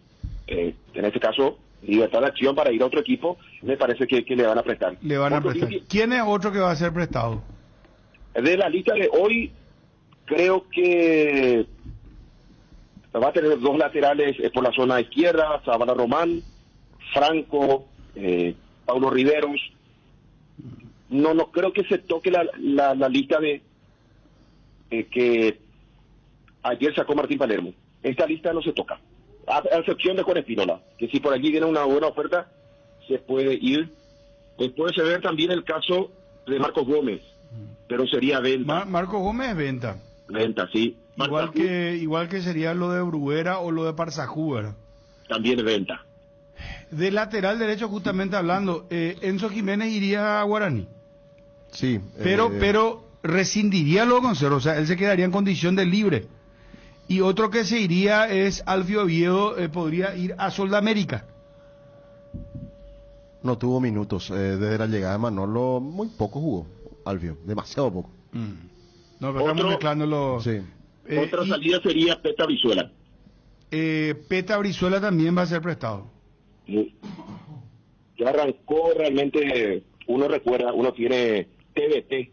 en este caso, libertad de acción para ir a otro equipo, me parece que le van a prestar. Le van a Porque prestar. ¿Quién es otro que va a ser prestado? de la lista de hoy, creo que va a tener 2 laterales por la zona izquierda, Zavala Román, Franco, Paulo Riveros. No creo que se toque la lista de que ayer sacó Martín Palermo. Esta lista no se toca, a excepción de Juan Espínola, que si por allí viene una buena oferta, se puede ir. Puede se ver también el caso de Marcos Gómez, pero sería venta. Marco Gómez es venta. Venta, sí. Igual que sería lo de Bruguera o lo de Parsajú, ¿verdad? También venta. De lateral derecho, justamente hablando, Enzo Jiménez iría a Guaraní. Sí. Pero rescindiría luego con cero, o sea, él se quedaría en condición de libre. Y otro que se iría es Alfio Oviedo, podría ir a Sudamérica. No tuvo minutos desde la llegada de Manolo, muy poco jugó Alfio, demasiado poco. No, pero estamos mezclando los... Sí. Otra salida sería Peta Brizuela. Peta Brizuela también va a ser prestado. Ya arrancó realmente, uno recuerda, uno tiene TBT.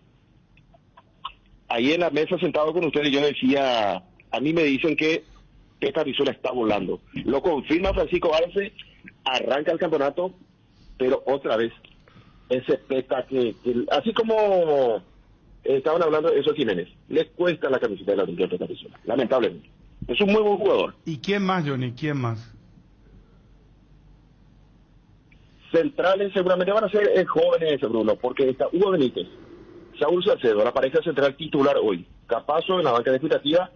Ahí en la mesa sentado con ustedes yo decía, a mí me dicen que Peta Brizuela está volando. Lo confirma Francisco Arce, arranca el campeonato, pero otra vez, ese Peta que así como estaban hablando de esos Jiménez, les cuesta la camiseta de la Olimpia Peta Brizuela, lamentablemente. Es un muy buen jugador. ¿Y quién más, Johnny? ¿Quién más? Centrales seguramente van a ser jóvenes, Bruno, porque está Hugo Benítez, Saúl Salcedo, la pareja central titular hoy, Capazo en la banca de expectativa,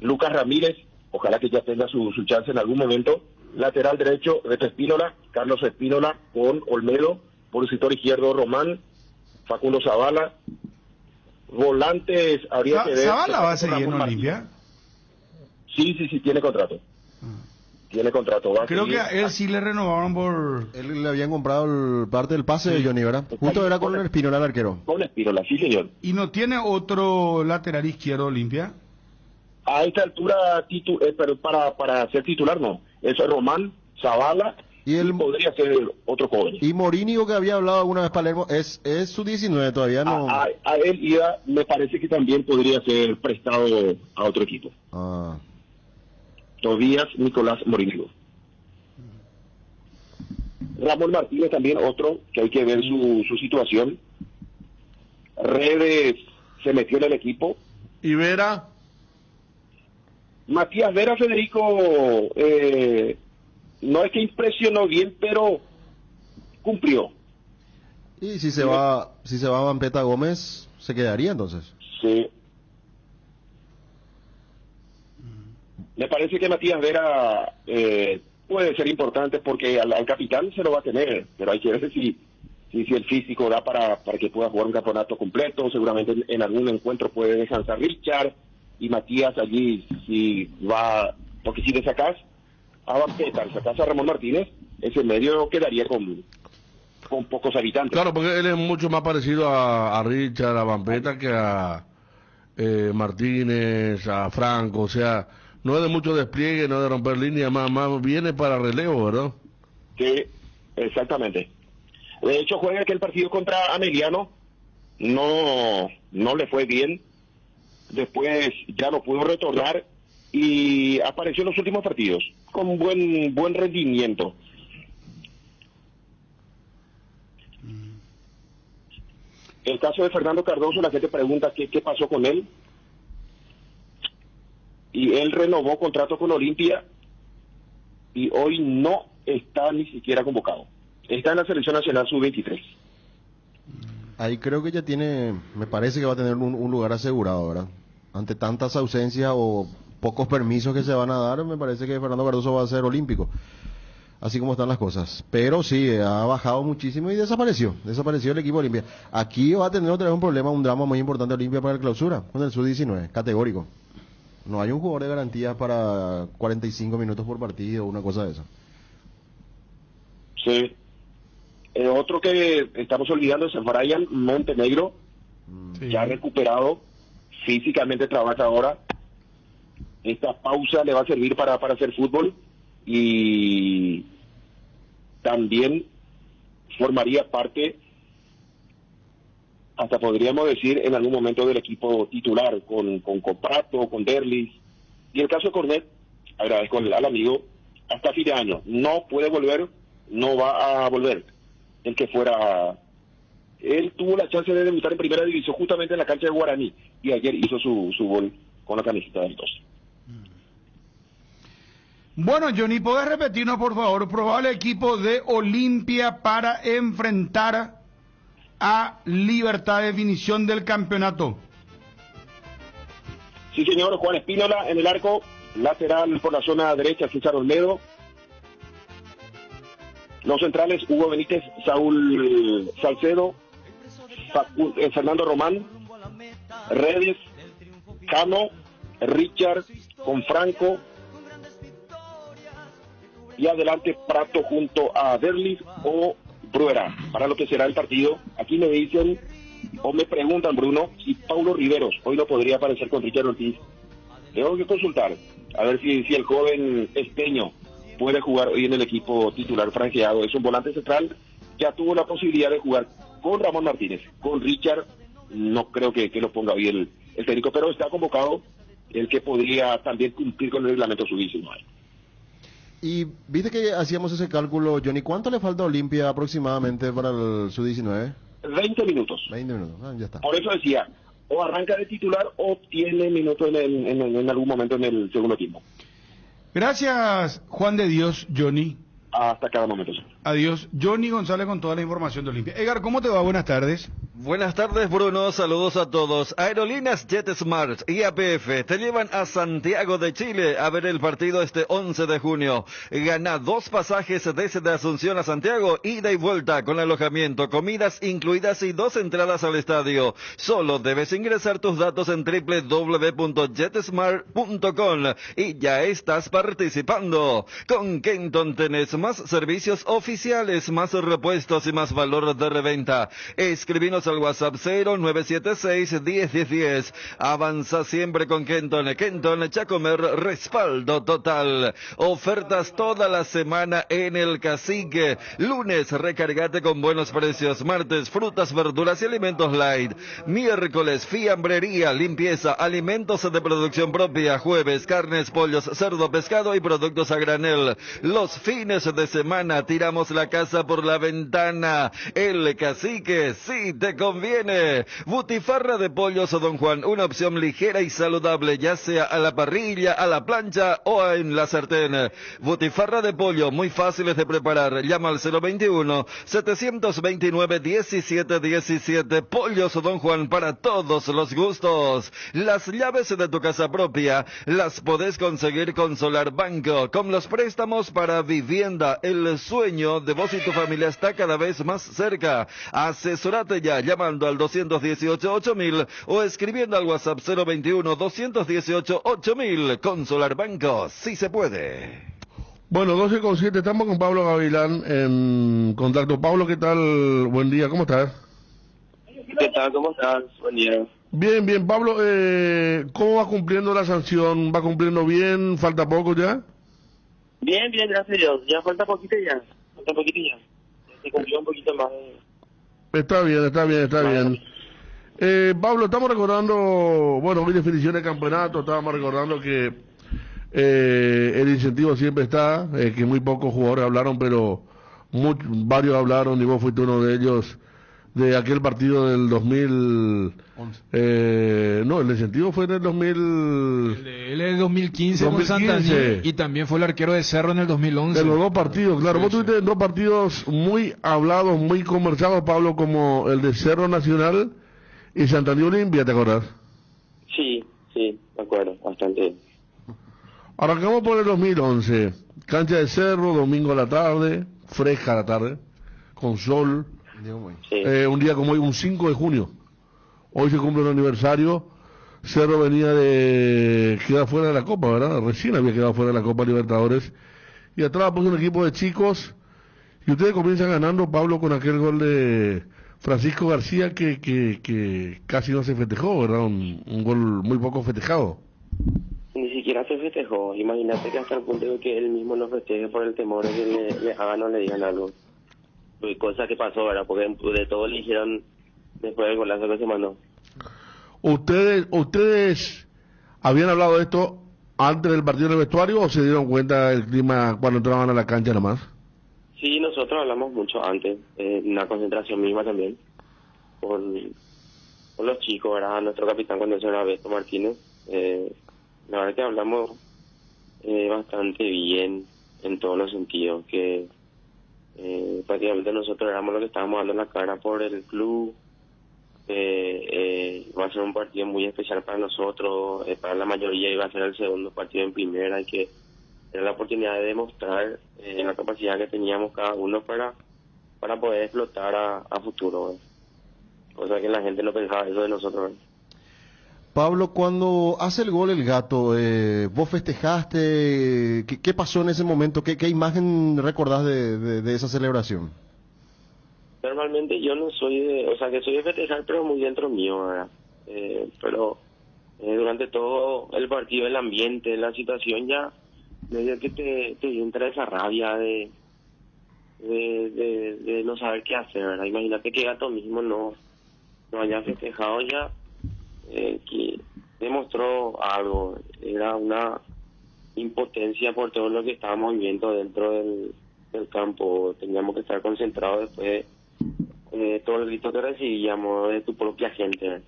Lucas Ramírez, ojalá que ya tenga su chance en algún momento, lateral derecho, Beto Espínola, Carlos Espínola con Olmedo, por el sector izquierdo Román, Facundo Zavala, volantes habría que ver... ¿Zavala va a seguir en Olimpia? Sí, tiene contrato. Tiene contrato. Creo que a él sí le renovaron por... Él le habían comprado parte del pase de Johnny, ¿verdad? Justo era con el Espínola, el arquero. Con Espínola, sí, señor. ¿Y no tiene otro lateral izquierdo Olimpia? A esta altura, pero para ser titular, no. Eso es Román, Zavala, y podría ser otro joven. Y Morínigo, que había hablado alguna vez Palermo, es su 19, todavía no... A él iba, me parece que también podría ser prestado a otro equipo. Tobías Nicolás Morínigo. Ramón Martínez también, otro que hay que ver su situación. Redes se metió en el equipo. ¿Y Vera? Matías Vera, Federico, no es que impresionó bien, pero cumplió. Y si se va Vampeta Gómez, ¿se quedaría entonces? Sí. Me parece que Matías Vera puede ser importante porque al capitán se lo va a tener, pero hay que ver si el físico da para que pueda jugar un campeonato completo. Seguramente en algún encuentro puede descansar Richard y Matías allí, si va, porque si le sacas a Vampeta, le sacas a Ramón Martínez, ese medio quedaría con pocos habitantes. Claro, porque él es mucho más parecido a Richard, a Vampeta, que a Martínez, a Franco, o sea, no es de mucho despliegue, no de romper líneas, más viene para relevo, ¿verdad? Sí, exactamente. De hecho, juega aquel partido contra Ameliano, no le fue bien, después ya no pudo retornar y apareció en los últimos partidos con buen rendimiento. El caso de Fernando Cardoso, la gente pregunta qué pasó con él. Y él renovó contrato con Olimpia y hoy no está ni siquiera convocado. Está en la selección nacional sub-23. Ahí creo que ya me parece que va a tener un lugar asegurado, ¿verdad? Ante tantas ausencias o pocos permisos que se van a dar, me parece que Fernando Cardoso va a ser olímpico. Así como están las cosas. Pero sí, ha bajado muchísimo y desapareció el equipo Olimpia. Aquí va a tener otra vez un problema, un drama muy importante Olimpia para la clausura, con el sub-19, categórico. No hay un jugador de garantías para 45 minutos por partido, una cosa de esa. Sí. Otro que estamos olvidando es Brian Montenegro, ya recuperado, físicamente trabaja ahora. Esta pausa le va a servir para hacer fútbol y también formaría parte, hasta podríamos decir, en algún momento del equipo titular, con Coprato, con Derlis. Y el caso de Cornet, agradezco al amigo, hasta fin de año, no puede volver, no va a volver. El que fuera, él tuvo la chance de debutar en primera división justamente en la cancha de Guaraní, y ayer hizo su gol con la camiseta del 2. Bueno, Johnny, ¿podés repetirnos, por favor, probable equipo de Olimpia para enfrentar a Libertad de definición del campeonato? Sí, señor. Juan Espínola en el arco, lateral por la zona derecha, César Olmedo. Los centrales, Hugo Benítez, Saúl Salcedo, Fernando Román, Redes, Cano, Richard con Franco y adelante Prato junto a Derlis o Bruera para lo que será el partido. Aquí me dicen o me preguntan, Bruno, si Paulo Riveros hoy no podría aparecer con Richard Ortiz. Tengo que consultar a ver si el joven esteño puede jugar hoy en el equipo titular franqueado. Es un volante central, ya tuvo la posibilidad de jugar con Ramón Martínez, con Richard no creo que lo ponga hoy el técnico, pero está convocado el que podría también cumplir con el reglamento sub-19. Y viste que hacíamos ese cálculo, Johnny, ¿cuánto le falta a Olimpia aproximadamente para el sub-19? 20 minutos. 20 minutos, ya está. Por eso decía, o arranca de titular o tiene minutos en algún momento en el segundo tiempo. Gracias, Juan de Dios, Johnny. Hasta cada momento. Adiós. Johnny González con toda la información de Olimpia. Edgar, ¿cómo te va? Buenas tardes. Buenas tardes, Bruno. Saludos a todos. Aerolíneas JetSmart y APF te llevan a Santiago de Chile a ver el partido este 11 de junio. Gana 2 pasajes desde Asunción a Santiago, ida y vuelta con alojamiento, comidas incluidas y 2 entradas al estadio. Solo debes ingresar tus datos en www.jetsmart.com y ya estás participando. Con Kenton tenés más servicios oficiales, más repuestos y más valor de reventa. Escribinos al WhatsApp 0976-101010. Avanza siempre con Kenton. Kenton, Chacomer, respaldo total. Ofertas toda la semana en el Cacique. Lunes, recargate con buenos precios. Martes, frutas, verduras y alimentos light. Miércoles, fiambrería, limpieza, alimentos de producción propia. Jueves, carnes, pollos, cerdo, pescado y productos a granel. Los fines de semana tiramos la casa por la ventana. El Cacique, sí te conviene. Butifarra de pollos o Don Juan, una opción ligera y saludable, ya sea a la parrilla, a la plancha o en la sartén. Butifarra de pollo, muy fáciles de preparar. Llama al 021-729-1717. Pollos o Don Juan para todos los gustos. Las llaves de tu casa propia las podés conseguir con Solar Banco, con los préstamos para vivienda. El sueño de vos y tu familia está cada vez más cerca. Asesorate ya llamando al 218-8000 o escribiendo al WhatsApp 021-218-8000. Con Solar Banco, sí se puede. Bueno, 12:07, estamos con Pablo Gavilán en contacto. Pablo, ¿qué tal? Buen día, ¿cómo estás? ¿Qué tal? ¿Cómo estás? Buen día. Bien, bien. Pablo, ¿cómo va cumpliendo la sanción? ¿Va cumpliendo bien? ¿Falta poco ya? Bien, gracias a Dios. Ya falta poquito ya. Se cumplió un poquito más. Está bien. Pablo, estamos recordando, bueno, hoy definición de campeonato, estábamos recordando que el incentivo siempre está, que muy pocos jugadores hablaron, pero varios hablaron, y vos fuiste uno de ellos, de aquel partido del 2000... no, el incentivo fue en el 2000... Él es 2015 con Santander y también fue el arquero de Cerro en el 2011. De los 2 partidos, claro. Vos tuviste 2 partidos muy hablados, muy conversados, Pablo, como el de Cerro Nacional y Santander Olimpia, ¿te acordás? Sí, me acuerdo, bastante. Arrancamos por el 2011. Cancha de Cerro, domingo a la tarde, fresca a la tarde, con sol. Sí. Un día como hoy, un 5 de junio. Hoy se cumple un aniversario. Cerro venía de quedar fuera de la Copa, ¿verdad? Recién había quedado fuera de la Copa Libertadores. Y atrás puso un equipo de chicos. Y ustedes comienzan ganando, Pablo, con aquel gol de Francisco García que casi no se festejó, ¿verdad? Un gol muy poco festejado. Ni siquiera se festejó. Imagínate que hasta el punto de que él mismo no festeje por el temor de que le hagan o le digan algo. Cosa que pasó, ¿verdad? Porque de todo le dijeron después del golazo que se mandó. ¿Ustedes habían hablado de esto antes del partido en el vestuario o se dieron cuenta del clima cuando entraban a la cancha nada más? Sí, nosotros hablamos mucho antes, una concentración misma también, con los chicos, ¿verdad? Nuestro capitán cuando se era Beto Martínez. La verdad que hablamos bastante bien en todos los sentidos, que prácticamente nosotros éramos los que estábamos dando la cara por el club. Va a ser un partido muy especial para nosotros, para la mayoría iba a ser el segundo partido en primera, y que era la oportunidad de demostrar la capacidad que teníamos cada uno para poder explotar a futuro, cosa que la gente no pensaba eso de nosotros. Pablo, cuando hace el gol el Gato, ¿vos festejaste? ¿Qué pasó en ese momento? ¿Qué imagen recordás de esa celebración? Normalmente yo no soy que soy de festejar, pero muy dentro mío, ¿verdad? Pero durante todo el partido, el ambiente, la situación, ya medio que te entra esa rabia de no saber qué hacer, ¿verdad? Imagínate que Gato mismo no haya festejado ya, que demostró algo, era una impotencia por todo lo que estábamos viviendo dentro del campo. Teníamos que estar concentrados después de todo el grito que recibíamos de tu propia gente, ¿verdad?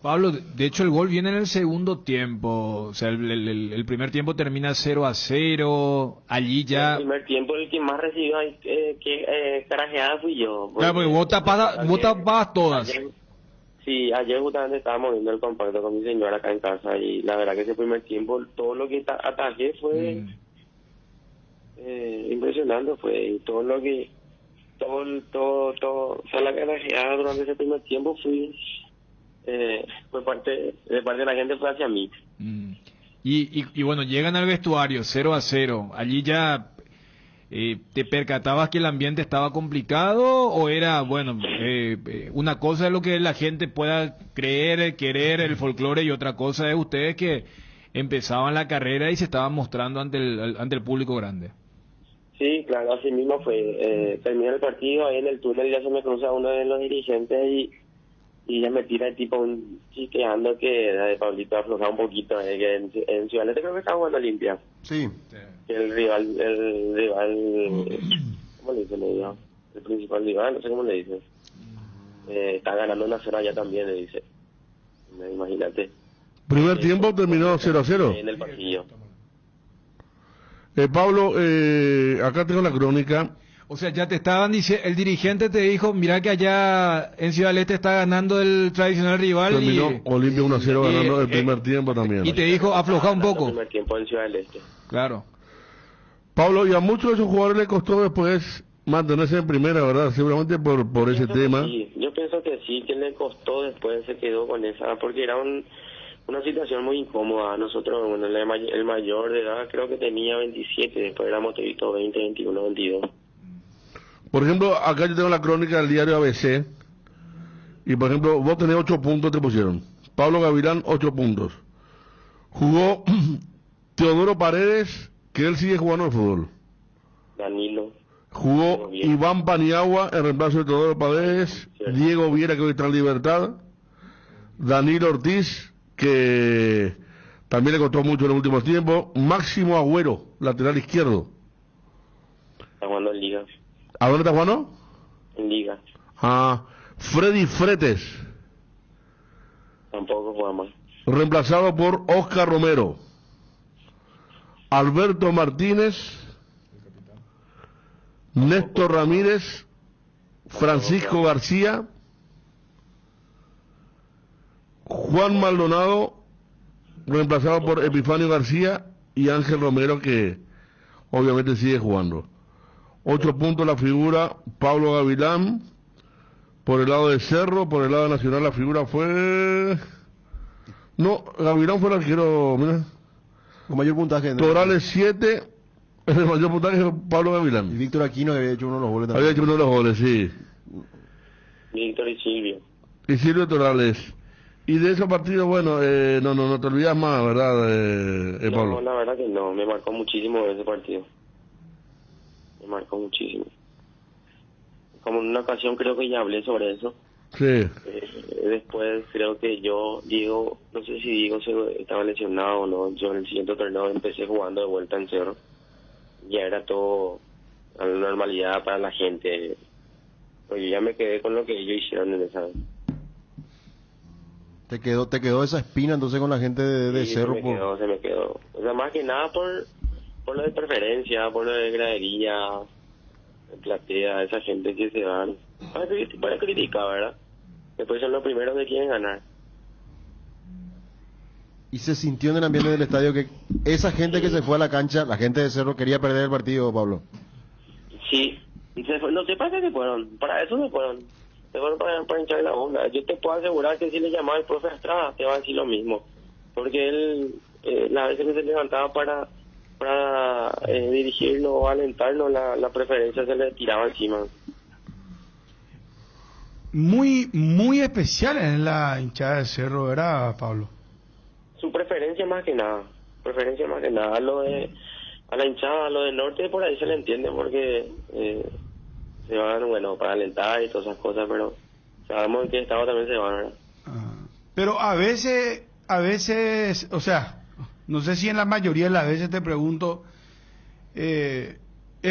Pablo, de hecho el gol viene en el segundo tiempo, o sea, el primer tiempo termina 0-0, allí ya... El primer tiempo el que más recibió carajeada fui yo. Claro, porque vos tapabas todas. Ayer justamente estábamos viendo el compacto con mi señora acá en casa y la verdad que ese primer tiempo todo lo que atajé fue impresionante, fue todo lo que... Todo, la carajeada durante ese primer tiempo fue parte de la gente, fue hacia mí. Y bueno, llegan al vestuario 0-0, allí ya ¿te percatabas que el ambiente estaba complicado o era, bueno, una cosa es lo que la gente pueda creer, querer, el folclore, y otra cosa es ustedes que empezaban la carrera y se estaban mostrando ante el público grande? Sí, claro, así mismo fue. Terminó el partido, ahí en el túnel ya se me cruza uno de los dirigentes y ya me tira el tipo chiqueando que Pablito aflojaba un poquito, que en Ciudad Este creo que estaba jugando Olimpia. Sí. Que el rival, ¿cómo le dicen ellos? El principal rival, no sé cómo le dicen. Está ganando una 0 allá también, le dice. Imagínate. Primer tiempo terminó 0-0. En el pasillo. Pablo, acá tengo la crónica. O sea, ya te estaban diciendo, el dirigente te dijo, mira que allá en Ciudad del Este está ganando el tradicional rival. Terminó Olimpia 1-0 ganando el primer tiempo también. Y te dijo, afloja un poco. El primer tiempo en Ciudad del Este. Claro. Pablo, y a muchos de esos jugadores les costó después mantenerse en primera, ¿verdad? Seguramente por ese tema. Sí. Yo pienso que sí, que le costó, después se quedó con esa, porque era una situación muy incómoda. Nosotros, bueno, el mayor de edad creo que tenía 27, después éramos toditos 20, 21, 22. Por ejemplo, acá yo tengo la crónica del diario ABC, y por ejemplo, vos tenés 8 puntos, te pusieron. Pablo Gavilán, 8 puntos. Jugó Teodoro Paredes, que él sigue jugando al fútbol. Danilo. Jugó Iván Paniagua, en reemplazo de Teodoro Paredes. Diego Viera, que hoy está en libertad. Danilo Ortiz, que también le costó mucho en los últimos tiempos. Máximo Agüero, lateral izquierdo. Está jugando en Liga. ¿A dónde está jugando? En Liga. Freddy Fretes. Tampoco juega más. Reemplazado por Oscar Romero. Alberto Martínez. Néstor Ramírez. Francisco García. Juan Maldonado, reemplazado por Epifanio García, y Ángel Romero, que obviamente sigue jugando. 8 puntos la figura Pablo Gavilán. Por el lado de Cerro, por el lado de Nacional la figura fue... No, Gavilán fue el arquero, mira. Con mayor puntaje. Torales 7, el mayor puntaje es Pablo Gavilán. Y Víctor Aquino había hecho uno de los goles también. Había hecho uno de los goles, sí. Víctor y Silvio. Y Silvio Torales. Y de ese partido, bueno, no te olvidas más, ¿verdad, Pablo? No, la verdad que no, me marcó muchísimo ese partido. Me marcó muchísimo. Como en una ocasión creo que ya hablé sobre eso. Sí. Después creo que Diego, no sé si Diego estaba lesionado o no, yo en el siguiente torneo empecé jugando de vuelta en Cerro. Ya era todo a la normalidad para la gente. Pues yo ya me quedé con lo que ellos hicieron en esa vez. ¿Te quedó esa espina entonces con la gente de sí, Cerro? Se me quedó. O sea, más que nada por lo de preferencia, por lo de gradería, platea, esa gente que se van para criticar, ¿verdad? Después son los primeros que quieren ganar. ¿Y se sintió en el ambiente del estadio que esa gente que se fue a la cancha, la gente de Cerro, quería perder el partido, Pablo? Sí, no sé para qué se fueron, para eso se fueron. se fueron para hinchar la onda. Yo te puedo asegurar que si le llamaba el profe Estrada, te va a decir lo mismo. Porque él, las veces que se levantaba para dirigirnos o alentarnos, la preferencia se le tiraba encima. Muy especial en la hinchada de Cerro, ¿verdad, Pablo? Su preferencia más que nada. A la hinchada, a lo del norte, por ahí se le entiende porque se van, bueno, para alentar y todas esas cosas, pero sabemos en qué estado también se van, ¿verdad? Pero a veces, o sea, no sé si en la mayoría de las veces te pregunto, ¿es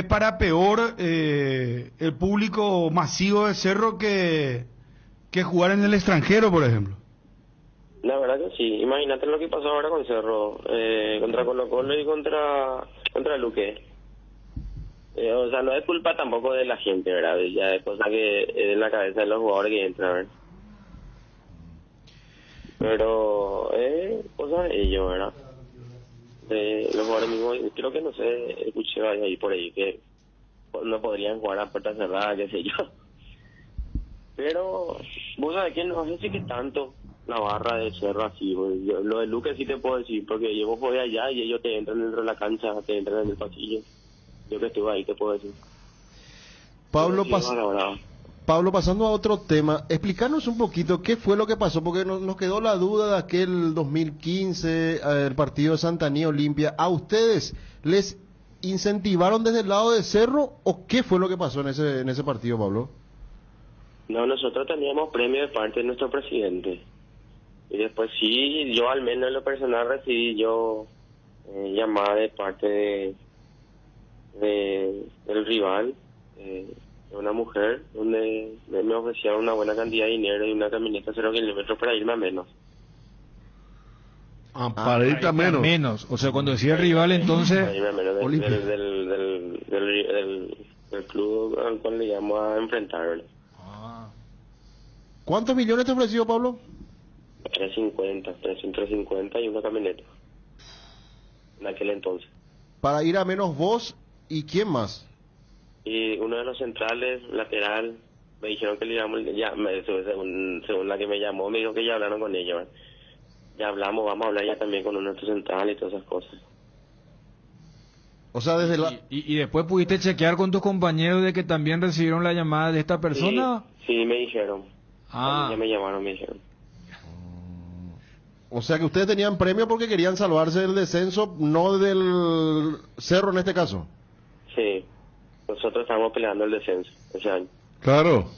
para peor el público masivo de Cerro que jugar en el extranjero, por ejemplo? La verdad que sí. Imagínate lo que pasó ahora con Cerro, contra Colo-Colo y contra Luque. O sea, no es culpa tampoco de la gente, ¿verdad? Ya es cosa que es en la cabeza de los jugadores que entran, ¿verdad? Pero es cosa de ellos, ¿verdad? De los jugadores mismos. Creo que, no sé, escuché ahí por ahí que no podrían jugar a puerta cerrada, qué sé yo. Pero vos sabés que no sé si que tanto la barra de Cerro así, pues. Lo de Luque sí te puedo decir, porque yo voy allá y ellos te entran dentro de la cancha, te entran en el pasillo. Yo que estuve ahí te puedo decir. Pablo, pasando a otro tema, explícanos un poquito qué fue lo que pasó, porque nos quedó la duda de aquel 2015, el partido de Santanía Olimpia. ¿A ustedes les incentivaron desde el lado de Cerro o qué fue lo que pasó en ese partido, Pablo? No, nosotros teníamos premio de parte de nuestro presidente. Y después sí, yo al menos en lo personal recibí llamada de parte del rival, de una mujer, donde me ofrecieron una buena cantidad de dinero y una camioneta 0 kilómetros para irme a menos. Para irte a menos. O sea, cuando decía rival, entonces... Para irme a menos del club al cual le llamo a enfrentar. ¿Cuántos millones te ofreció, Pablo? 350 y una camioneta. En aquel entonces. Para ir a menos vos y quién más. Y uno de los centrales, lateral, me dijeron que le llamó, según la que me llamó, me dijo que ya hablaron con ella. ¿verdad? Ya hablamos, vamos a hablar ya también con uno de nuestros centrales y todas esas cosas. O sea, desde ¿Y después pudiste chequear con tus compañeros de que también recibieron la llamada de esta persona? Sí, me dijeron. Ya me llamaron, me dijeron. O sea que ustedes tenían premio porque querían salvarse del descenso, no del Cerro en este caso. Sí, nosotros estábamos peleando el descenso ese año. Claro.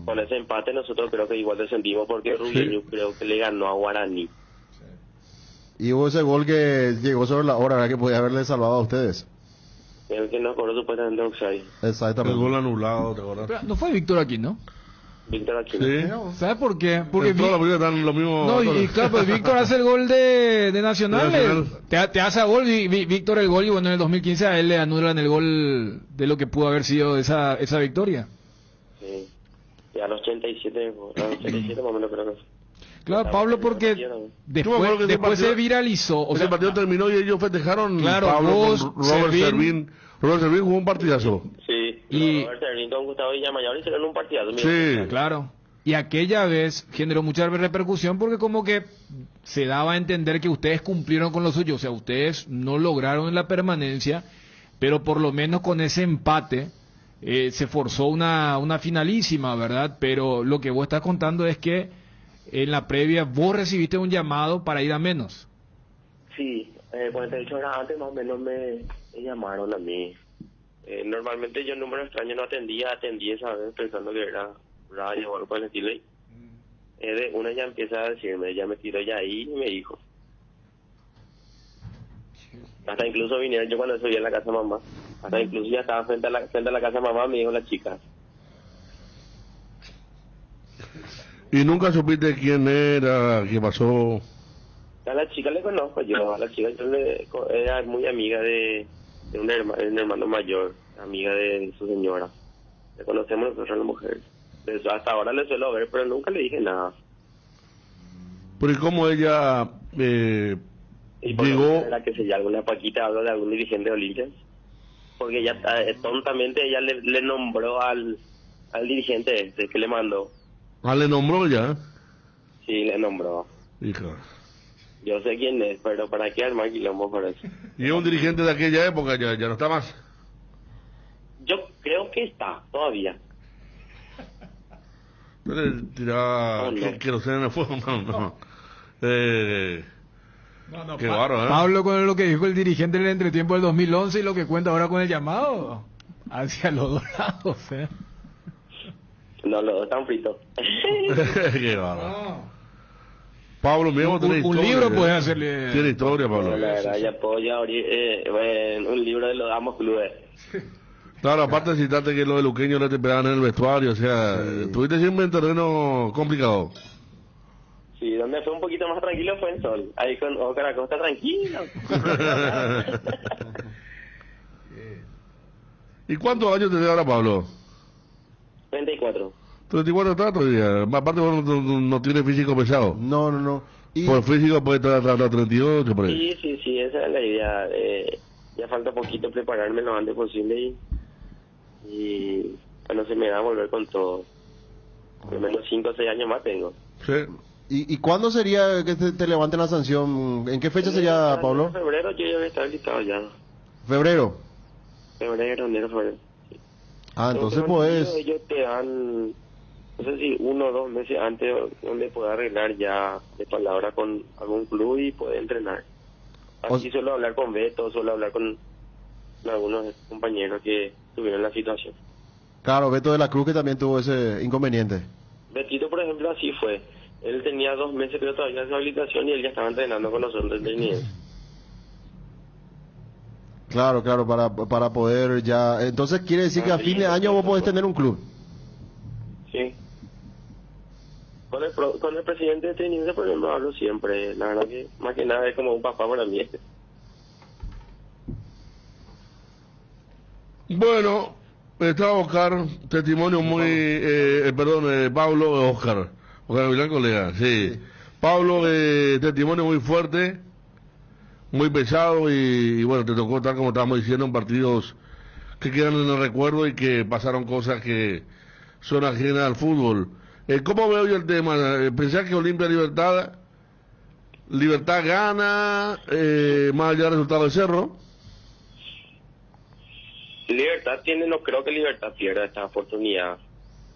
Con ese empate nosotros creo que igual descendimos porque Rubén creo que le ganó a Guaraní. Y hubo ese gol que llegó sobre la hora, ¿verdad? Que podía haberle salvado a ustedes. El que nos cobró supuestamente offside. Exactamente. El gol anulado, ¿te acuerdas? Pero no fue Víctor aquí, ¿no? Víctor aquí. Sí. ¿Sabes por qué? Porque toda la vida dan lo mismo. No, y claro, pues Víctor hace el gol de Nacional. Te hace a gol Víctor el gol y bueno, en el 2015 a él le anulan el gol de lo que pudo haber sido esa victoria. Sí. Y a los 87 más o menos creo que. Claro, Pablo, porque después se viralizó. O sea, el partido terminó y ellos festejaron. Claro, Pablo vos, con Robert Servín. Robert Servín jugó un partidazo. Sí, y Robert Servín con Gustavo Villamayor hicieron un partidazo. Sí, claro. Y aquella vez generó mucha repercusión porque como que se daba a entender que ustedes cumplieron con lo suyo. O sea, ustedes no lograron la permanencia, pero por lo menos con ese empate se forzó una finalísima, ¿verdad? Pero lo que vos estás contando es que en la previa vos recibiste un llamado para ir a menos. Sí, 48 horas antes más o menos me llamaron a mí. Normalmente yo el número extraño no atendí esa vez pensando que era radio o algo por el estilo. De una ya empieza a decirme, ya me tiró ya ahí y me dijo. Hasta incluso vinieron yo cuando subí a la casa de mamá. Hasta incluso ya estaba frente a la casa de mamá, me dijo la chica. ¿Y nunca supiste quién era, qué pasó? A la chica le conozco yo, era muy amiga de un hermano mayor, amiga de su señora. Le conocemos nosotros a la mujer. Hasta ahora le suelo ver, pero nunca le dije nada. ¿Pero y cómo ella llegó? ¿Era que se llama alguna Paquita, hablo de algún dirigente de Olimpia? Porque ella tontamente ella le nombró al dirigente que le mandó. Ah, le nombró ya. Sí, le nombró. Hija. Yo sé quién es, pero ¿para qué armar quilombo por eso? Y es un dirigente de aquella época, ya no está más. Yo creo que está, todavía. No le tiraba que lo sé en el fuego, no. Qué bárbaro, ¿eh? Pablo, con lo que dijo el dirigente en el entretiempo del 2011 y lo que cuenta ahora con el llamado hacia los dorados, ¿eh? No, los dos están fritos. Qué bárbaro. Pablo, mismo un libro puede hacerle. Tiene historia, Pablo. La verdad, ya puedo ya abrir un libro de los Amos Clubes. Claro, aparte citaste que los de Luqueño no te pegaban en el vestuario, o sea, tuviste siempre en terreno complicado. Sí, donde fue un poquito más tranquilo fue en Sol. Ahí con Oscar Acosta tranquilo. ¿Y cuántos años tenés ahora, Pablo? 34. 34 está todavía. Aparte vos no tienes físico pesado. No. Y... Por físico puede estar hasta 38 por ahí. Sí, esa es la idea. Ya falta poquito prepararme lo antes posible y bueno, se me va a volver con todo. Por lo menos 5 o 6 años más tengo. Sí. ¿Y cuándo sería que te levanten la sanción? ¿En qué fecha sería, Pablo? En febrero yo ya voy a estar listado ya. ¿Febrero? Febrero. Sí. Ah, entonces pues... Ellos te dan, no sé si 1 o 2 meses antes donde pueda arreglar ya de palabra con algún club y poder entrenar. Así suelo hablar con Beto, suelo hablar con algunos compañeros que tuvieron la situación. Claro, Beto de la Cruz que también tuvo ese inconveniente. Betito, por ejemplo, así fue. Él tenía 2 meses, pero todavía su habilitación y él ya estaba entrenando con nosotros desde nivel. Claro, para poder ya... Entonces quiere decir que a fin de año vos podés tener un club. Sí. Con el presidente de Teniente, por ejemplo, hablo siempre. La verdad que más que nada es como un papá para mí. Bueno, está Oscar, testimonio muy... Pablo, Oscar Gavilán, colega, sí. Pablo, testimonio muy fuerte, muy pesado y bueno, te tocó estar, como estábamos diciendo, en partidos que quedan en el recuerdo y que pasaron cosas que son ajenas al fútbol. ¿Cómo veo yo el tema? ¿Pensás que Olimpia Libertad gana más allá del resultado de Cerro? Libertad no creo que Libertad pierda esta oportunidad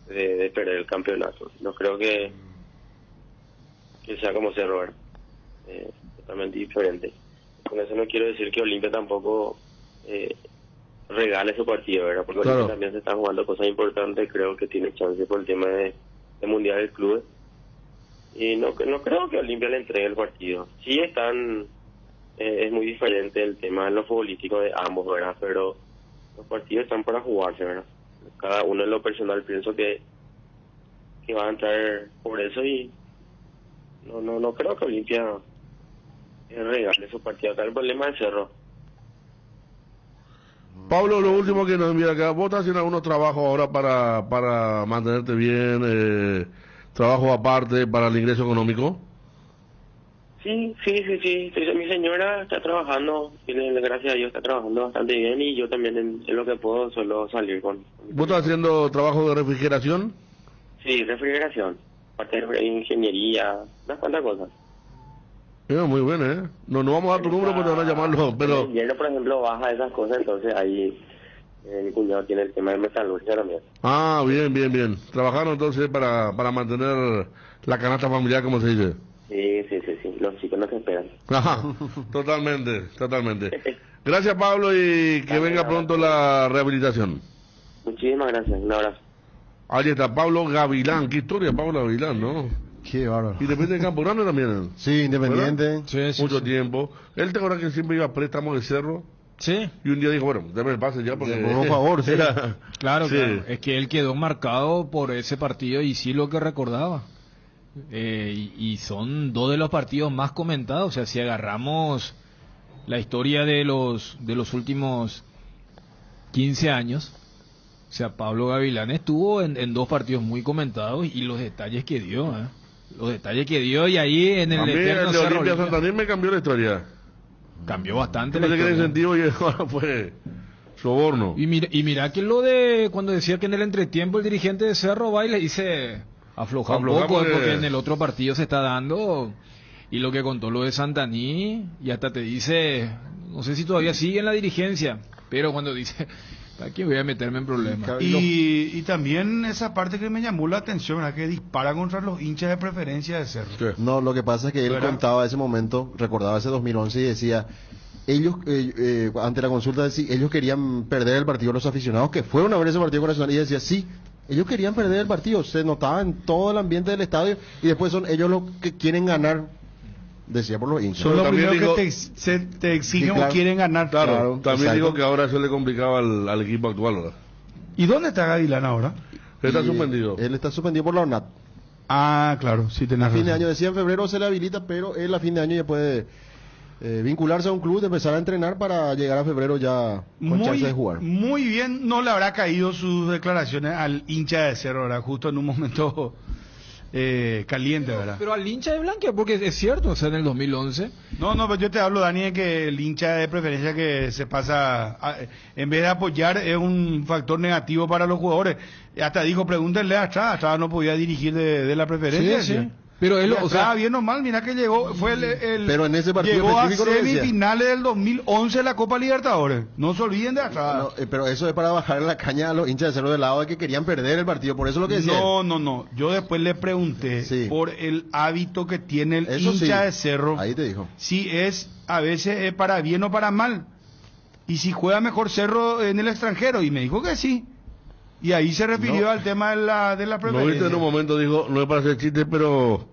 de perder el campeonato. No creo que sea como Cerro, totalmente diferente. Con eso no quiero decir que Olimpia tampoco regale su partido, ¿verdad? Porque claro, Olimpia también se está jugando cosas importantes. Creo que tiene chance por el tema de Mundial del Club. Y no creo que Olimpia le entregue el partido. Sí están, es muy diferente el tema en lo futbolístico de ambos, ¿verdad? Pero los partidos están para jugarse, ¿verdad? Cada uno en lo personal pienso que va a entrar por eso y no creo que Olimpia regale su partido. Acá el problema es Cerro. Pablo, lo último que nos envía acá, ¿vos estás haciendo algunos trabajos ahora para mantenerte bien, trabajo aparte para el ingreso económico? Sí. Mi señora está trabajando, gracias a Dios está trabajando bastante bien y yo también en lo que puedo suelo salir con... ¿Vos estás haciendo trabajo de refrigeración? Sí, refrigeración, parte de ingeniería, unas cuantas cosas. Muy bien, No vamos a dar tu número porque van a llamarlo, pero... En invierno, por ejemplo, baja esas cosas, entonces ahí mi cuñado tiene el tema de metalurgia también. Ah, bien. Trabajando entonces para mantener la canasta familiar, como se dice. Sí. Los chicos no se esperan. Ajá, totalmente. Gracias, Pablo, y que venga pronto la rehabilitación. Muchísimas gracias, un abrazo. Ahí está, Pablo Gavilán. Qué historia, Pablo Gavilán, ¿no? Qué bárbaro. Independiente de Campo Grande también. Sí, Independiente. Sí, mucho tiempo. Él te acuerdas que siempre iba a préstamo de Cerro. Sí. Y un día dijo, bueno, dame el pase ya porque... Por favor, sí. Claro. Es que él quedó marcado por ese partido y sí lo que recordaba. Y son 2 de los partidos más comentados. O sea, si agarramos la historia de los últimos 15 años, o sea, Pablo Gavilán estuvo en 2 partidos muy comentados y los detalles que dio, los detalles que dio, y ahí en el eterno de Olimpia Santander me cambió la historia. Cambió bastante la historia. No sé qué sentido y ahora fue soborno. Y mira que lo de cuando decía que en el entretiempo el dirigente de Cerro va y le dice aflojar un poco, porque en el otro partido se está dando, y lo que contó lo de Santaní, y hasta te dice, no sé si todavía sigue en la dirigencia, pero cuando dice, aquí voy a meterme en problemas. Y también esa parte que me llamó la atención, ¿verdad? Que dispara contra los hinchas de Preferencia de Cerro. ¿Qué? No, lo que pasa es que él contaba ese momento, recordaba ese 2011 y decía, ellos, ante la consulta, ellos querían perder el partido, los aficionados que fueron a ver ese partido con Nacional, y decía, sí, ellos querían perder el partido, se notaba en todo el ambiente del estadio, y después son ellos los que quieren ganar, decía por los hinchas. Son los primeros que te exigen, sí, claro, o quieren ganar. Claro, también digo que ahora eso le complicaba al equipo actual, ¿verdad? ¿Y dónde está Gavilán ahora? Él está suspendido. Él está suspendido por la ONAT. Ah, claro, sí tenés razón. A fin de año, decía en febrero se le habilita, pero él a fin de año ya puede vincularse a un club, de empezar a entrenar para llegar a febrero ya con chance de jugar. Muy bien, no le habrá caído sus declaraciones al hincha de Cerro, ¿verdad? Justo en un momento caliente, ¿verdad? Pero al hincha de Blanquia, porque es cierto, o sea, en el 2011. No, pero yo te hablo, Dani, de que el hincha de Preferencia que se pasa, en vez de apoyar, es un factor negativo para los jugadores. Hasta dijo, pregúntenle a Estrada no podía dirigir de la Preferencia. Sí. Pero él, o sea, bien o mal, mira que llegó, fue el pero en ese partido llegó a semifinales del 2011 de la Copa Libertadores. No se olviden de atrás. No, pero eso es para bajar la caña a los hinchas de Cerro del lado de que querían perder el partido, por eso lo que decía. No. Yo después le pregunté por el hábito que tiene el hincha de Cerro. Ahí te dijo. Si es a veces para bien o para mal. Y si juega mejor Cerro en el extranjero, y me dijo que sí. Y ahí se refirió al tema de la Preferencia. No, viste, en un momento dijo, no es para hacer chistes, pero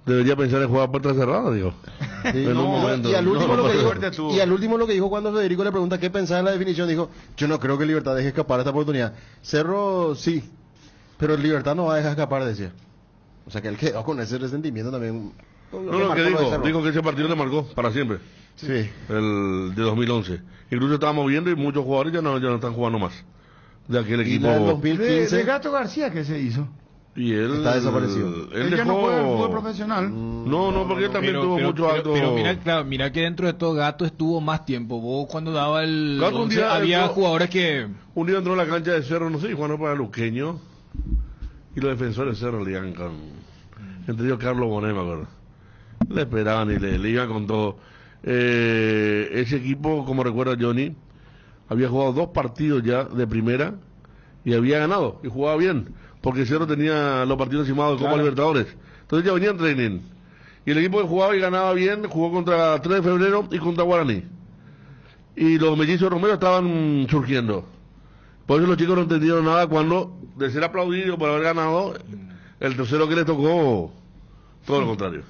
debería pensar en jugar a puerta cerrada, digo. Sí, en un momento. Y al último lo que dijo cuando Federico le pregunta qué pensaba en la definición, dijo, yo no creo que Libertad deje escapar esta oportunidad. Cerro sí, pero Libertad no va a dejar escapar, decía. O sea que él quedó con ese resentimiento también. No, que dijo que ese partido le marcó para siempre. Sí. El de 2011. Incluso estábamos viendo y muchos jugadores ya no están jugando más. De aquel equipo. Y en 2015. De Gato García, ¿qué se hizo? Y él está desaparecido. Él ya no juega en el fútbol profesional. No, porque él también tuvo mucho acto. Pero mira que dentro de todo Gato estuvo más tiempo. Vos cuando daba el Gato, había jugadores que un día entró a la cancha de Cerro, no sé, jugando para Luqueño, y los defensores de Cerro le iban con, entre ellos Carlos Bonet, me acuerdo. Le esperaban y le iban con todo. Ese equipo, como recuerda Johnny, había jugado 2 partidos ya de primera y había ganado y jugaba bien, porque Cerro tenía los partidos encimados de Copa Libertadores. Entonces ya venía en training. Y el equipo que jugaba y ganaba bien, jugó contra 3 de febrero y contra Guaraní. Y los mellizos Romero estaban surgiendo. Por eso los chicos no entendieron nada cuando, de ser aplaudido por haber ganado, el tercero que les tocó, todo lo contrario.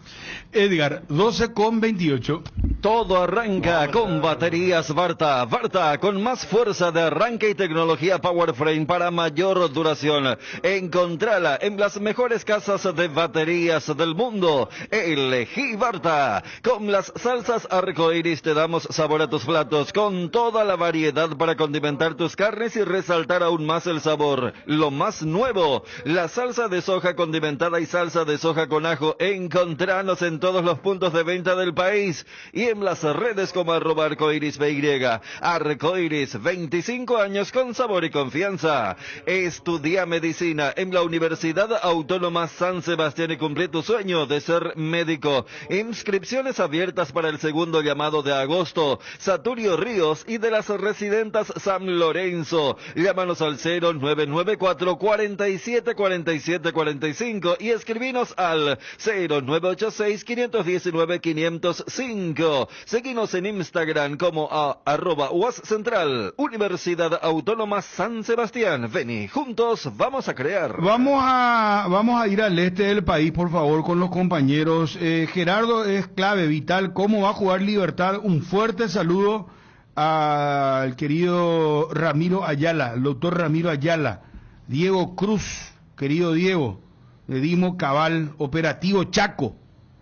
Edgar, 12:28. Todo arranca con baterías Varta. Varta, con más fuerza de arranque y tecnología Powerframe para mayor duración. Encontrala en las mejores casas de baterías del mundo. Elegí Varta. Con las salsas arcoiris te damos sabor a tus platos, con toda la variedad para condimentar tus carnes y resaltar aún más el sabor. Lo más nuevo, la salsa de soja condimentada y salsa de soja con ajo. Encontranos en todos los puntos de venta del país y en las redes como @arcoirisBY. Arcoiris, 25 años con sabor y confianza. Estudia medicina en la Universidad Autónoma San Sebastián y cumplí tu sueño de ser médico. Inscripciones abiertas para el segundo llamado de agosto. Saturio Ríos y de las residentas San Lorenzo. Llámanos al 0994 47 47 45 y escribinos al 0986 519 505. Seguinos en Instagram como @UASCentral. Universidad Autónoma San Sebastián. Vení, juntos vamos a crear. Vamos a ir al este del país, por favor, con los compañeros. Gerardo, es clave, vital, cómo va a jugar Libertad. Un fuerte saludo al querido Ramiro Ayala, el doctor Ramiro Ayala. Diego Cruz, querido Diego, le dimos cabal, operativo Chaco.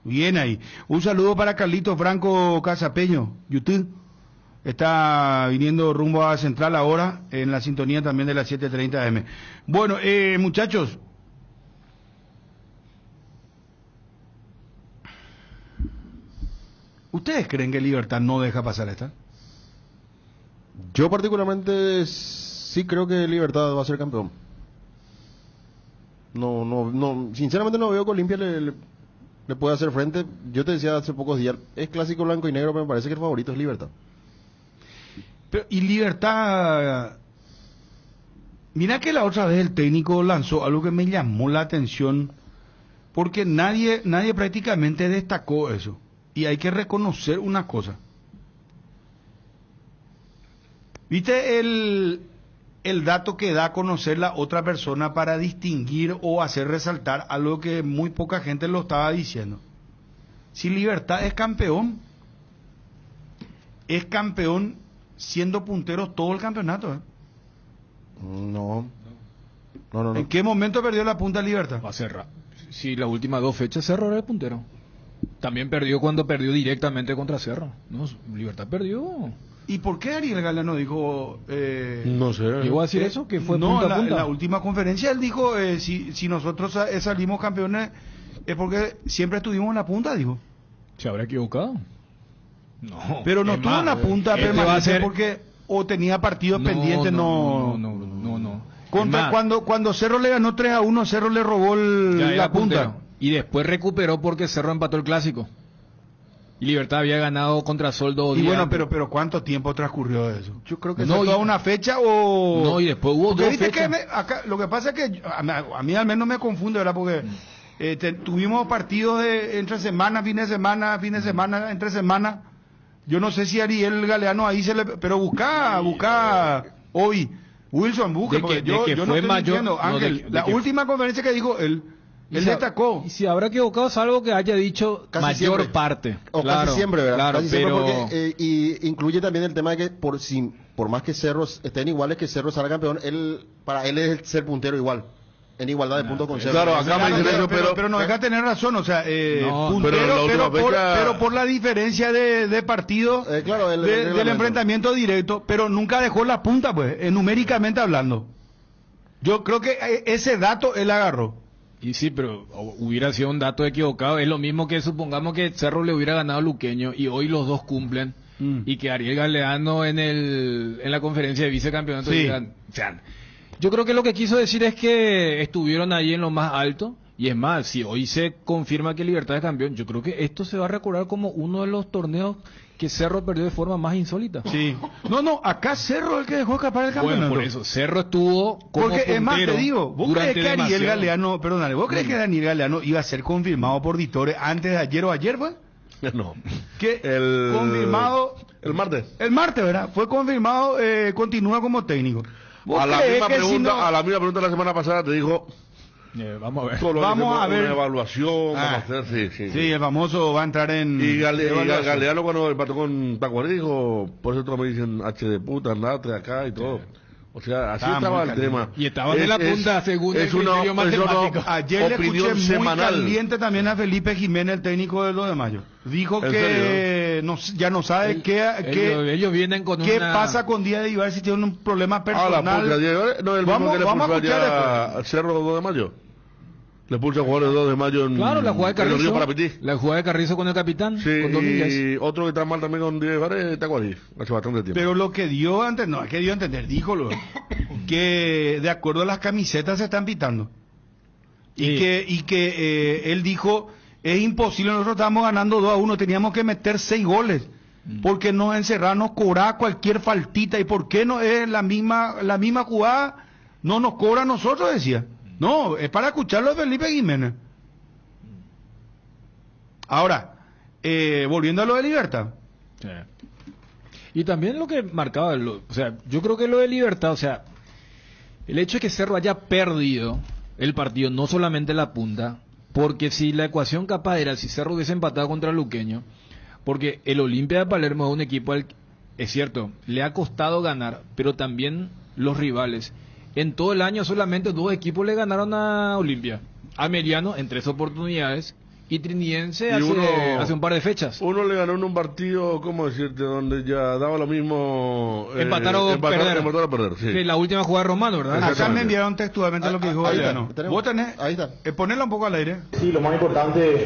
Bien ahí. Un saludo para Carlito Franco Casapeño, YouTube. Está viniendo rumbo a Central ahora, en la sintonía también de las 7:30 AM. Bueno, muchachos. ¿Ustedes creen que Libertad no deja pasar esta? Yo particularmente sí creo que Libertad va a ser campeón. No, sinceramente no veo que Olimpia le pueda hacer frente. Yo te decía hace pocos días, es clásico blanco y negro, pero me parece que el favorito es Libertad. Pero, y Libertad, mira que la otra vez el técnico lanzó algo que me llamó la atención, porque nadie prácticamente destacó eso. Y hay que reconocer una cosa. ¿Viste el dato que da a conocer la otra persona para distinguir o hacer resaltar algo que muy poca gente lo estaba diciendo? Si Libertad es campeón siendo punteros todo el campeonato, ¿eh? No. ¿En qué momento perdió la punta Libertad? Va a cerrar. Si las últimas 2 fechas Cerro era el puntero. También perdió cuando perdió directamente contra Cerro. No, Libertad perdió. ¿Y por qué Ariel Galeano dijo? No sé. ¿Llegó a decir eso? Que fue no, punta a punta. En la última conferencia él dijo, si nosotros salimos campeones es porque siempre estuvimos en la punta, dijo. ¿Se habrá equivocado? No. Pero no estuvo en la punta permanente porque o tenía partidos pendientes, no. Cuando Cerro le ganó 3-1, Cerro le robó la punta. Y después recuperó porque Cerro empató el clásico. Y Libertad había ganado contra Sol 2 días. Y bueno, pero ¿cuánto tiempo transcurrió de eso? Yo creo que ¿No toda una fecha o...? No, y después hubo 2 fechas. Que acá, lo que pasa es que a mí al menos me confunde, ¿verdad? Porque tuvimos partidos de entre semana, fin de semana, entre semana. Yo no sé si Ariel Galeano ahí pero busca hoy. Wilson, busque, porque yo no estoy diciendo, Ángel, la última conferencia que dijo él destacó. Y si habrá equivocado es algo que haya dicho casi mayor siempre. parte. O claro, casi siempre, ¿verdad? Claro, casi pero... siempre porque, y incluye también el tema de que por más que Cerro estén iguales, que Cerro salga campeón, para él es ser puntero igual. En igualdad de puntos con Cerro. Claro, acá me dicen eso, pero no deja tener razón, o sea, puntero, pero por la diferencia de partido, claro, del enfrentamiento directo, pero nunca dejó la punta, pues, numéricamente hablando. Yo creo que ese dato él agarró. Y sí, pero hubiera sido un dato equivocado. Es lo mismo que supongamos que Cerro le hubiera ganado a Luqueño y hoy los dos cumplen y que Ariel Galeano en la conferencia de vicecampeonato digan, o sea, yo creo que lo que quiso decir es que estuvieron ahí en lo más alto. Y es más, si hoy se confirma que Libertad es campeón, yo creo que esto se va a recordar como uno de los torneos que Cerro perdió de forma más insólita. Sí. No, acá Cerro es el que dejó escapar el campeonato. Bueno, por eso, Cerro estuvo como porque es más, te digo, ¿vos crees que Ariel Galeano, ¿vos crees que Daniel Galeano iba a ser confirmado por Ditore antes de ayer o ayer, fue? No. Que confirmado... El martes. El martes, ¿verdad? Fue confirmado, continúa como técnico. A la misma pregunta la semana pasada te dijo... vamos a ver. Vamos a ver. Una evaluación, vamos a hacer, sí, el famoso va a entrar en... Y Galeano cuando empató con Tacuarí dijo, por eso todos me dicen H de puta, andate acá y todo. O sea, así estaba el tema. Y estaban en la punta, según el criterio matemático. Ayer le escuché muy semanal. Caliente también a Felipe Jiménez, el técnico de 2 de mayo. Dijo que ya no sabe ellos vienen con qué pasa con Díaz de Ibar si tiene un problema personal. No, el mismo que le puso allá al Cerro 2 de mayo. Le pulsa jugadores 2 de mayo en la jugada de Carrizo. Parapití. La jugada de Carrizo con el capitán. Sí, con y otro que está mal también con Díaz Ibar es Tacuarí. Hace bastante tiempo. Pero lo que dio a entender, díjolo, que de acuerdo a las camisetas se están pitando. Y que él dijo, es imposible, nosotros estábamos ganando 2-1, teníamos que meter 6 goles. Porque nos encerraron, nos cobraba cualquier faltita. ¿Y por qué no es la misma jugada? No nos cobra a nosotros, decía. No, es para escucharlo de Felipe Jiménez. Ahora, volviendo a lo de Libertad. Sí. Y también lo que marcaba, o sea, yo creo que lo de Libertad, o sea, el hecho de que Cerro haya perdido el partido, no solamente la punta, porque si la ecuación capaz era, si Cerro hubiese empatado contra Luqueño, porque el Olimpia de Palermo es un equipo es cierto, le ha costado ganar, pero también los rivales. En todo el año solamente 2 equipos le ganaron a Olimpia. Ameriano en 3 oportunidades y Trinidense hace un par de fechas. Uno le ganó en un partido, ¿cómo decirte? Donde ya daba lo mismo... empatar o perder. Sí. Que la última jugada de Romano, ¿verdad? Acá me enviaron textualmente lo que dijo Galeano. ¿Vos tenés? Ahí está. Ponerla un poco al aire. Sí, lo más importante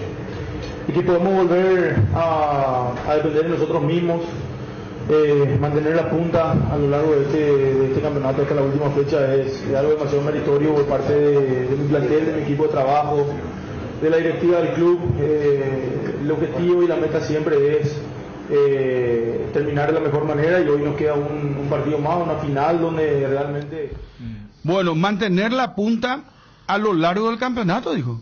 es que podemos volver a depender de nosotros mismos. mantener la punta a lo largo de este campeonato hasta la última fecha es algo demasiado meritorio por parte de mi plantel, de mi equipo de trabajo, de la directiva del club. El objetivo y la meta siempre es terminar de la mejor manera, y hoy nos queda un partido más, una final donde realmente... Bueno, mantener la punta a lo largo del campeonato, dijo.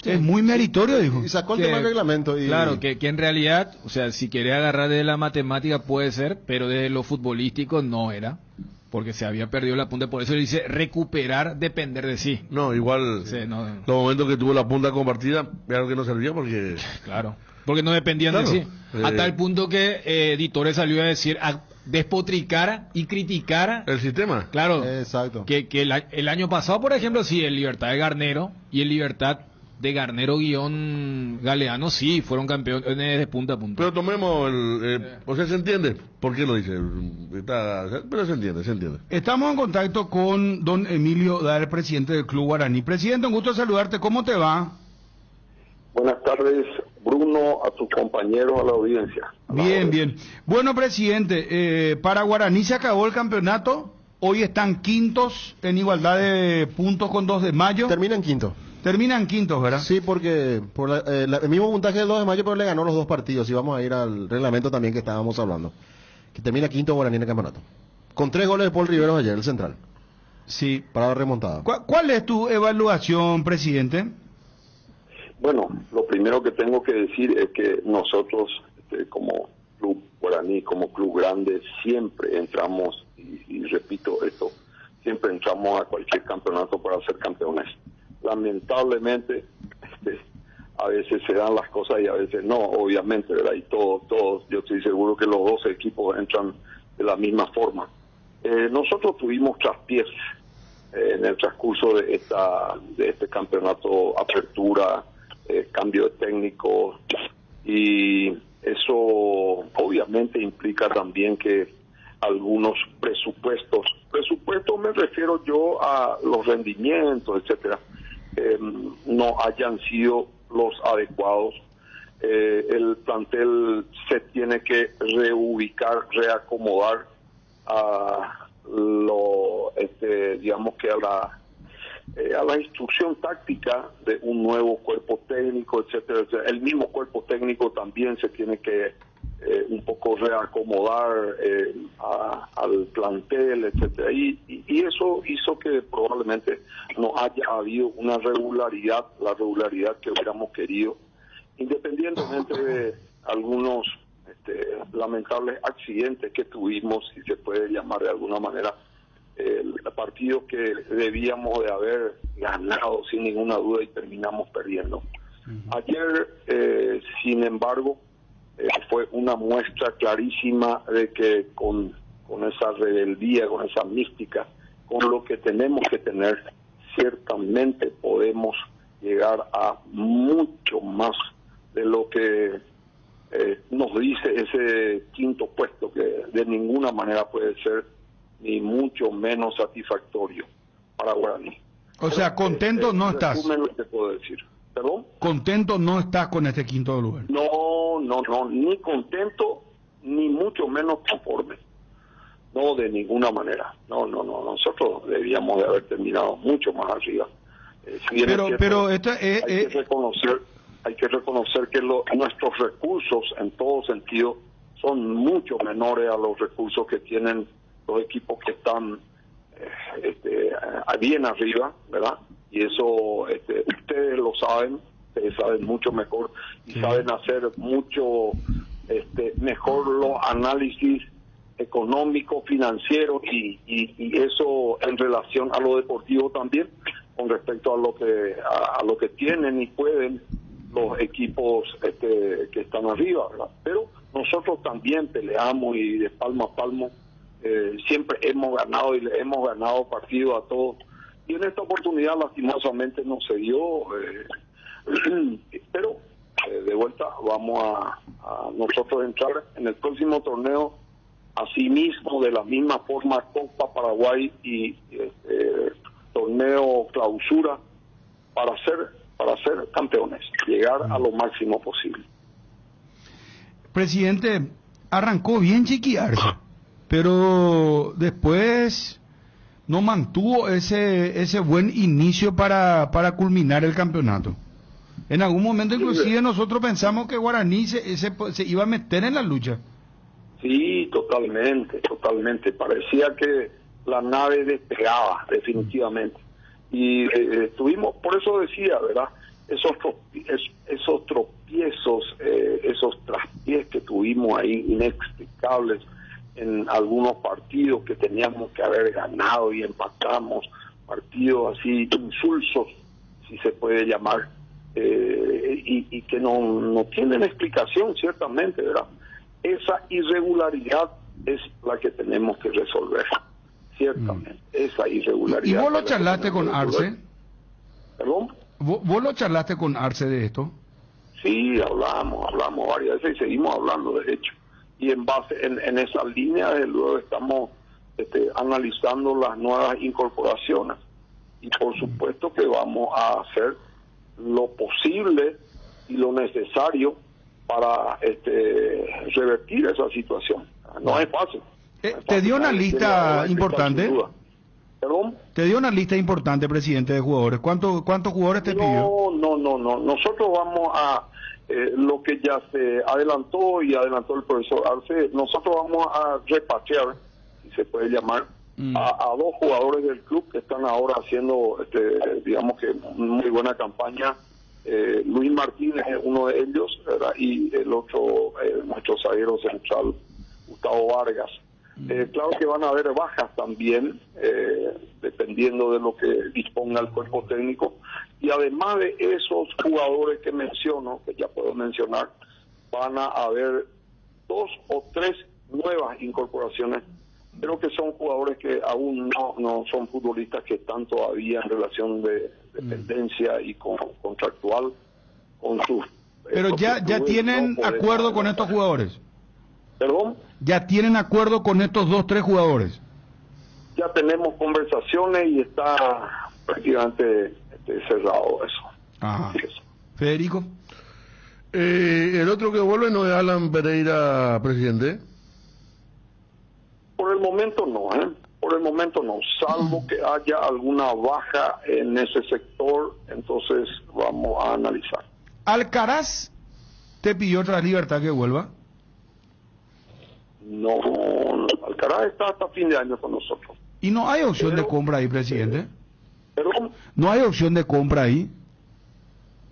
Sí, es muy meritorio, dijo. Y sacó el tema del reglamento. Claro, que en realidad, o sea, si quería agarrar de la matemática puede ser, pero de lo futbolístico no era, porque se había perdido la punta. Por eso le dice recuperar, depender de sí. No, igual, sí, los momentos que tuvo la punta compartida, era algo que no servía porque... Claro, porque no dependían de sí. A tal punto que Editores salió a decir... despotricar y criticar el sistema. Claro. Exacto. Que el año pasado, por ejemplo, sí, el Libertad de Garnero y el Libertad de Garnero-Galeano sí fueron campeones de punta a punta. Pero tomemos o sea, se entiende por qué lo dice. Pero se entiende. Estamos en contacto con don Emilio Daer, presidente del Club Guaraní. Presidente, un gusto saludarte. ¿Cómo te va? Buenas tardes, Bruno, a tus compañeros, a la audiencia. Bien. Bueno, presidente, para Guaraní se acabó el campeonato. Hoy están quintos en igualdad de puntos con 2 de mayo. Terminan quintos, ¿verdad? Sí, porque por el mismo puntaje del 2 de mayo, pero le ganó los 2 partidos. Y vamos a ir al reglamento también que estábamos hablando. Que termina quinto Guaraní en el campeonato. Con 3 goles de Paul Riveros ayer, el central. Sí. Para la remontada. ¿Cuál es tu evaluación, presidente? Bueno, lo primero que tengo que decir es que nosotros, como Club Guaraní, como club grande, siempre entramos, y repito esto, siempre entramos a cualquier campeonato para ser campeones. Lamentablemente, a veces se dan las cosas y a veces no, obviamente, ¿verdad? Y todos, yo estoy seguro que los 12 equipos entran de la misma forma. Nosotros tuvimos traspiés en el transcurso de este campeonato, apertura, cambio de técnico, y eso obviamente implica también que algunos presupuestos me refiero yo a los rendimientos, etcétera, no hayan sido los adecuados. El plantel se tiene que reubicar, reacomodar a digamos que a la instrucción táctica de un nuevo cuerpo técnico, etcétera. El mismo cuerpo técnico también se tiene que un poco reacomodar al plantel, etcétera, y eso hizo que probablemente no haya habido una regularidad, la regularidad que hubiéramos querido, independientemente de algunos lamentables accidentes que tuvimos, si se puede llamar de alguna manera, el partido que debíamos de haber ganado sin ninguna duda y terminamos perdiendo. Ayer, sin embargo, fue una muestra clarísima de que con esa rebeldía, con esa mística, con lo que tenemos que tener, ciertamente podemos llegar a mucho más de lo que nos dice ese quinto puesto, que de ninguna manera puede ser ni mucho menos satisfactorio para Guaraní. O sea, contento no estás. Lo que puedo decir. ¿Perdón? Contento no estás con este quinto lugar. No, ni contento, ni mucho menos conforme. No, de ninguna manera. No, nosotros debíamos de haber terminado mucho más arriba. Si pero esto hay que reconocer que nuestros recursos en todo sentido son mucho menores a los recursos que tienen los equipos que están bien arriba, ¿verdad? Y eso ustedes lo saben, ustedes saben mucho mejor y saben hacer mucho mejor los análisis económicos, financieros y eso en relación a lo deportivo también, con respecto a lo que tienen y pueden los equipos que están arriba, ¿verdad? Pero nosotros también peleamos y de palmo a palmo siempre hemos ganado y le hemos ganado partido a todos, y en esta oportunidad lastimosamente no se dio, pero de vuelta vamos a nosotros entrar en el próximo torneo asimismo de la misma forma Copa Paraguay y torneo clausura para ser campeones, llegar a lo máximo posible. Presidente, arrancó bien Chiqui Arce, pero después no mantuvo ese buen inicio para culminar el campeonato. En algún momento inclusive nosotros pensamos que Guaraní se iba a meter en la lucha. Sí, totalmente. Parecía que la nave despegaba definitivamente. Y estuvimos, por eso decía, ¿verdad? Esos tropiezos, esos traspiés que tuvimos ahí inexplicables en algunos partidos que teníamos que haber ganado y empatamos, partidos así insulsos, si se puede llamar, y que no tienen explicación, ciertamente, ¿verdad? Esa irregularidad es la que tenemos que resolver, ciertamente, esa irregularidad. ¿Y vos lo charlaste con Arce? ¿Perdón? ¿Vos lo charlaste con Arce de esto? Sí, hablamos varias veces y seguimos hablando, de hecho. Y en base en esa línea, desde luego, estamos analizando las nuevas incorporaciones. Y por supuesto que vamos a hacer lo posible y lo necesario para revertir esa situación. No es fácil. ¿Te dio una lista importante? ¿Perdón? ¿Te dio una lista importante, presidente, de jugadores? ¿Cuántos jugadores te pidió? No. Nosotros vamos a lo que ya se adelantó y adelantó el profesor Arce. Nosotros vamos a repatriar, si se puede llamar, a dos jugadores del club que están ahora haciendo, digamos que muy buena campaña. Luis Martínez es uno de ellos, ¿verdad? Y el otro, nuestro zaguero central, Gustavo Vargas. Claro que van a haber bajas también, dependiendo de lo que disponga el cuerpo técnico. Y además de esos jugadores que menciono, que ya puedo mencionar, van a haber 2 o 3 nuevas incorporaciones. Creo que son jugadores que aún no son futbolistas que están todavía en relación de dependencia y contractual con sus... Pero ya tienen acuerdo con estos jugadores. ¿Perdón? ¿Ya tienen acuerdo con estos 2 o 3 jugadores? Ya tenemos conversaciones y está prácticamente cerrado eso. Ajá. Federico. El otro que vuelve no es Alan Pereira, presidente. Por el momento no, por el momento no, salvo que haya alguna baja en ese sector, entonces vamos a analizar. ¿Alcaraz te pidió tras Libertad que vuelva? No, Alcaraz está hasta fin de año con nosotros. ¿Y no hay opción de compra ahí, presidente? ¿Perdón? ¿No hay opción de compra ahí?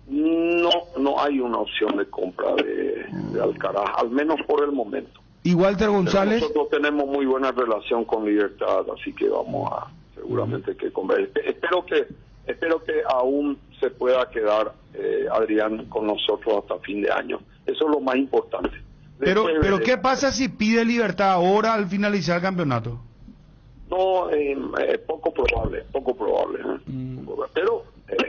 No hay una opción de compra de Alcaraz, al menos por el momento. ¿Y Walter González? Pero nosotros tenemos muy buena relación con Libertad, así que vamos a seguramente que comprar. Espero que aún se pueda quedar Adrián con nosotros hasta fin de año. Eso es lo más importante. Pero ¿qué pasa si pide Libertad ahora al finalizar el campeonato? No, poco probable. Pero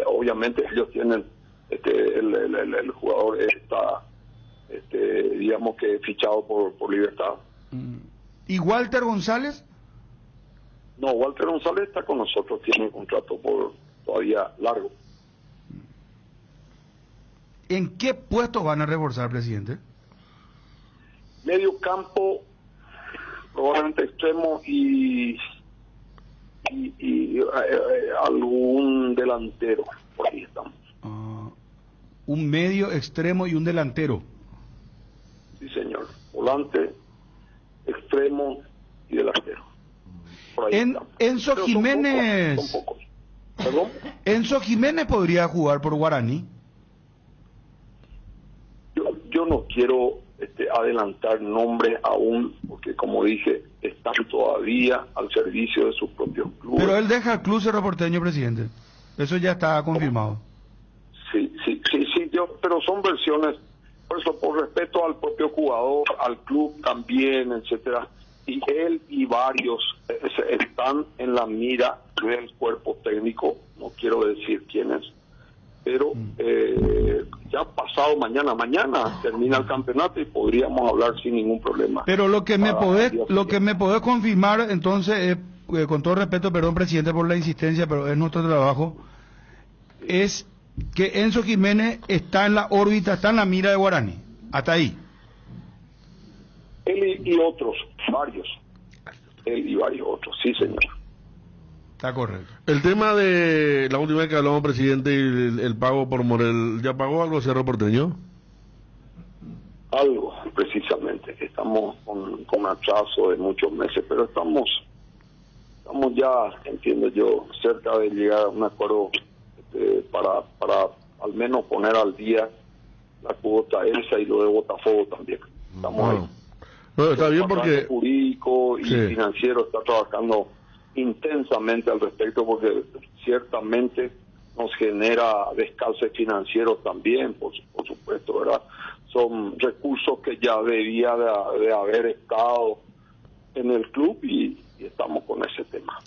obviamente ellos tienen, el jugador está, digamos que fichado por Libertad. ¿Y Walter González? No, Walter González está con nosotros, tiene un contrato por todavía largo. ¿En qué puestos van a reforzar, presidente? Medio campo, probablemente extremo y algún delantero, por ahí estamos. Un medio, extremo y un delantero. Sí, señor. Volante, extremo y delantero. Enzo Jiménez. Son pocos. ¿Perdón? Enzo Jiménez podría jugar por Guaraní. Yo no quiero adelantar nombres aún, porque como dije, están todavía al servicio de sus propios clubes. Pero él deja el club Cerro Porteño, presidente. Eso ya está confirmado. Sí, pero son versiones, por eso, por respeto al propio jugador, al club también, etcétera. Y él y varios están en la mira del cuerpo técnico, no quiero decir quiénes, pero ya pasado mañana termina el campeonato y podríamos hablar sin ningún problema. Pero lo que me podés confirmar entonces es, con todo respeto, perdón presidente por la insistencia, pero es nuestro trabajo, es que Enzo Jiménez está en la órbita, está en la mira de Guaraní, hasta ahí. Él Él y otros, varios. Él y varios otros, sí, señor. Está correcto. El tema de la última vez que hablamos, presidente, el pago por Morel, ¿ya pagó algo Cerro Porteño? Algo, precisamente. Estamos con atraso de muchos meses, pero estamos ya, entiendo yo, cerca de llegar a un acuerdo para al menos poner al día la cuota esa y lo de Botafogo también. Estamos ahí. No, está bien porque... El jurídico y financiero está trabajando intensamente al respecto, porque ciertamente nos genera descalce financiero también, por supuesto, ¿verdad? Son recursos que ya debía de haber estado en el club y estamos con ese tema.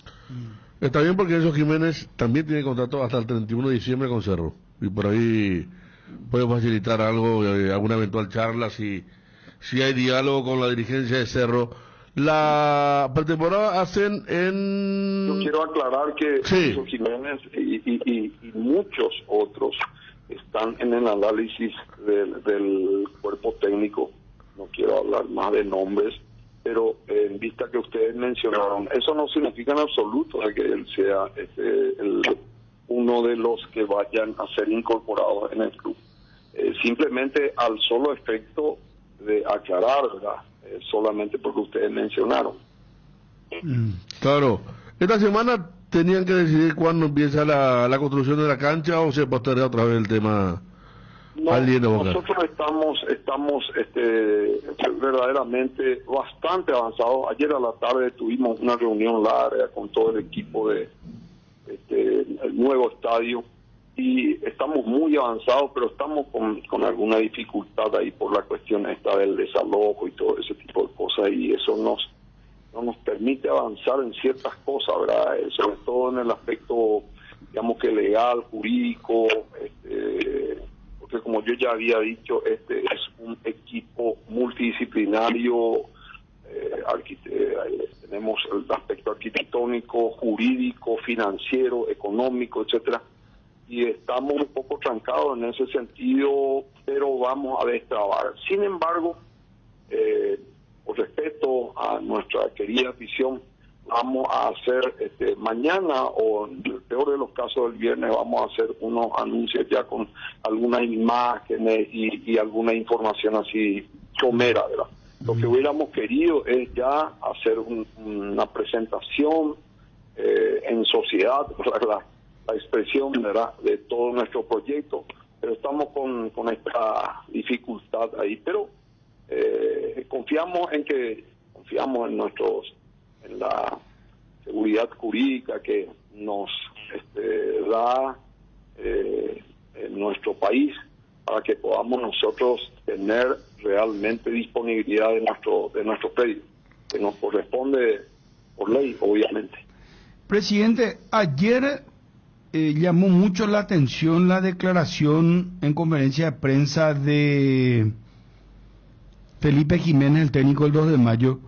Está bien porque Enzo Jiménez también tiene contrato hasta el 31 de diciembre con Cerro, y por ahí puede facilitar algo, alguna eventual charla, si hay diálogo con la dirigencia de Cerro. La pretemporada hacen en... Yo quiero aclarar que Enzo Jiménez y muchos otros están en el análisis del cuerpo técnico. No quiero hablar más de nombres, pero en vista que ustedes mencionaron, eso no significa en absoluto de que él sea uno de los que vayan a ser incorporados en el club. Simplemente al solo efecto de aclarar, ¿verdad? Solamente porque ustedes mencionaron. Claro. Esta semana tenían que decidir cuándo empieza la construcción de la cancha, o se posterga otra vez el tema. No, nosotros estamos verdaderamente bastante avanzados. Ayer a la tarde tuvimos una reunión larga con todo el equipo de el nuevo estadio y estamos muy avanzados, pero estamos con alguna dificultad ahí por la cuestión esta del desalojo y todo ese tipo de cosas, y eso no nos permite avanzar en ciertas cosas, ¿verdad? Sobre todo en el aspecto, digamos que legal, jurídico, porque como yo ya había dicho, este es un equipo multidisciplinario, tenemos el aspecto arquitectónico, jurídico, financiero, económico, etcétera, y estamos un poco trancados en ese sentido, pero vamos a destrabar. Sin embargo, por respeto a nuestra querida afición, vamos a hacer mañana, o en el peor de los casos el viernes, vamos a hacer unos anuncios ya con algunas imágenes y alguna información así somera, ¿verdad? Lo que hubiéramos querido es ya hacer una presentación en sociedad, la expresión, ¿verdad?, de todo nuestro proyecto, pero estamos con esta dificultad ahí, pero confiamos en la seguridad jurídica que nos da en nuestro país, para que podamos nosotros tener realmente disponibilidad de nuestro predio, que nos corresponde por ley, obviamente. Presidente, ayer llamó mucho la atención la declaración en conferencia de prensa de Felipe Jiménez, el técnico del 2 de mayo,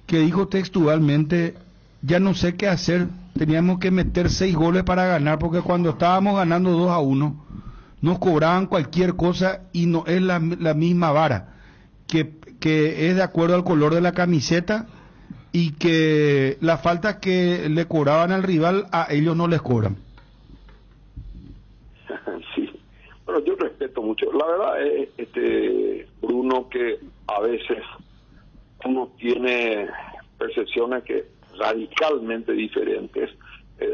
que dijo textualmente: ya no sé qué hacer, teníamos que meter 6 goles para ganar, porque cuando estábamos ganando 2-1, nos cobraban cualquier cosa y no es la misma vara, que es de acuerdo al color de la camiseta, y que las faltas que le cobraban al rival, a ellos no les cobran. Sí, bueno, yo respeto mucho. La verdad es, Bruno, que a veces uno tiene percepciones que radicalmente diferentes.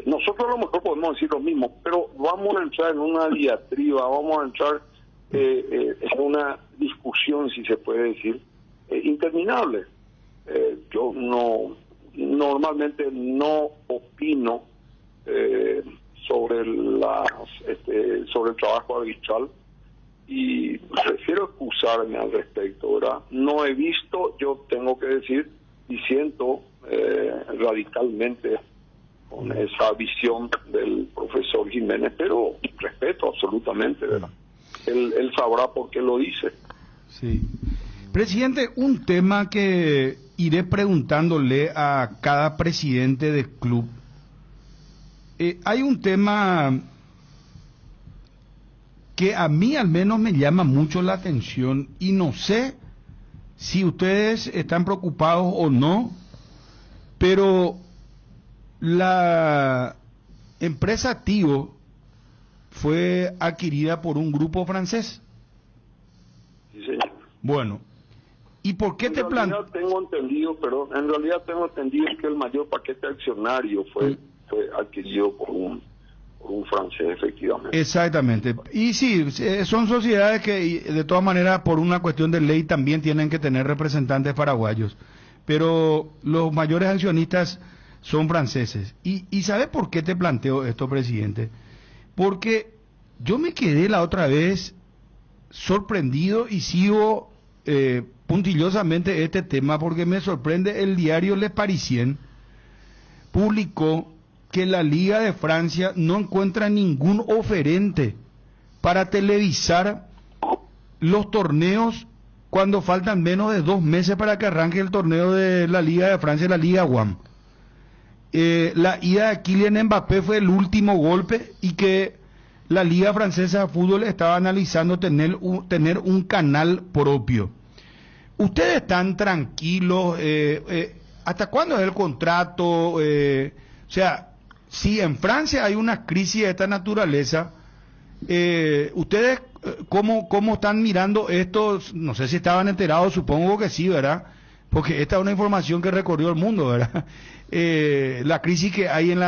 Nosotros a lo mejor podemos decir lo mismo, pero vamos a entrar en una diatriba, vamos a entrar en una discusión, si se puede decir, interminable. Yo normalmente no opino sobre el trabajo arbitral, y prefiero excusarme al respecto, ¿verdad? No he visto, yo tengo que decir, y siento radicalmente con esa visión del profesor Jiménez, pero respeto absolutamente, ¿verdad? Él sabrá por qué lo dice. Sí. Presidente, un tema que iré preguntándole a cada presidente del club. Hay un tema que a mí al menos me llama mucho la atención, y no sé si ustedes están preocupados o no, pero la empresa Tigo fue adquirida por un grupo francés. Sí, señor. Bueno, ¿y por qué te planteas? En realidad tengo entendido que el mayor paquete accionario fue adquirido por un francés, efectivamente. Exactamente. Y sí, son sociedades que de todas maneras por una cuestión de ley también tienen que tener representantes paraguayos, pero los mayores accionistas son franceses. ¿Y sabe por qué te planteo esto, presidente? Porque yo me quedé la otra vez sorprendido y sigo puntillosamente este tema porque me sorprende. El diario Le Parisien publicó que la Liga de Francia no encuentra ningún oferente para televisar los torneos cuando faltan menos de 2 meses para que arranque el torneo de la Liga de Francia, la Liga UAM. La ida de Kylian Mbappé fue el último golpe y que la Liga Francesa de Fútbol estaba analizando tener un canal propio. ¿Ustedes están tranquilos? ¿Hasta cuándo es el contrato? O sea, si en Francia hay una crisis de esta naturaleza, ¿ustedes cómo están mirando esto? No sé si estaban enterados, supongo que sí, ¿verdad? Porque esta es una información que recorrió el mundo, ¿verdad? La crisis que hay en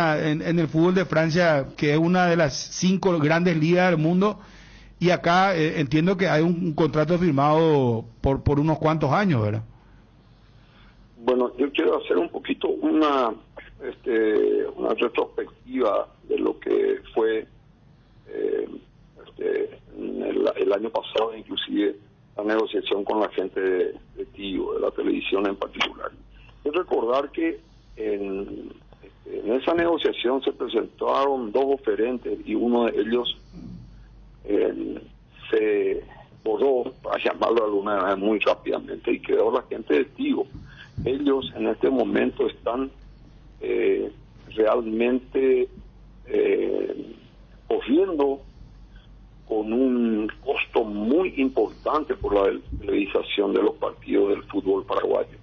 el fútbol de Francia, que es una de las 5 grandes ligas del mundo, y acá entiendo que hay un contrato firmado por unos cuantos años, ¿verdad? Bueno, yo quiero hacer un poquito una retrospectiva de lo que fue el año pasado, inclusive la negociación con la gente de Tigo, de la televisión en particular. Es recordar que en esa negociación se presentaron 2 oferentes y uno de ellos se borró, para llamarlo de alguna manera, muy rápidamente, y quedó la gente de Tigo. Ellos en este momento están realmente corriendo con un costo muy importante por la televisación de los partidos del fútbol paraguayo.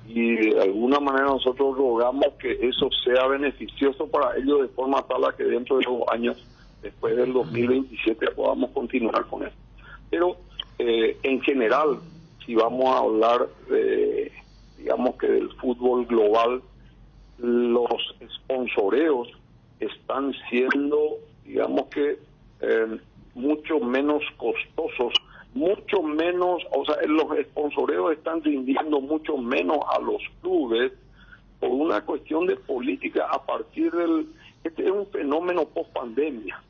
Y de alguna manera nosotros rogamos que eso sea beneficioso para ellos de forma tal a que dentro de 2 años, después del 2027, podamos continuar con eso. Pero en general, si vamos a hablar digamos que del fútbol global, los sponsoreos están siendo, digamos que mucho menos costosos, mucho menos, o sea, los sponsoreos están rindiendo mucho menos a los clubes por una cuestión de política a partir este es un fenómeno post pandemia.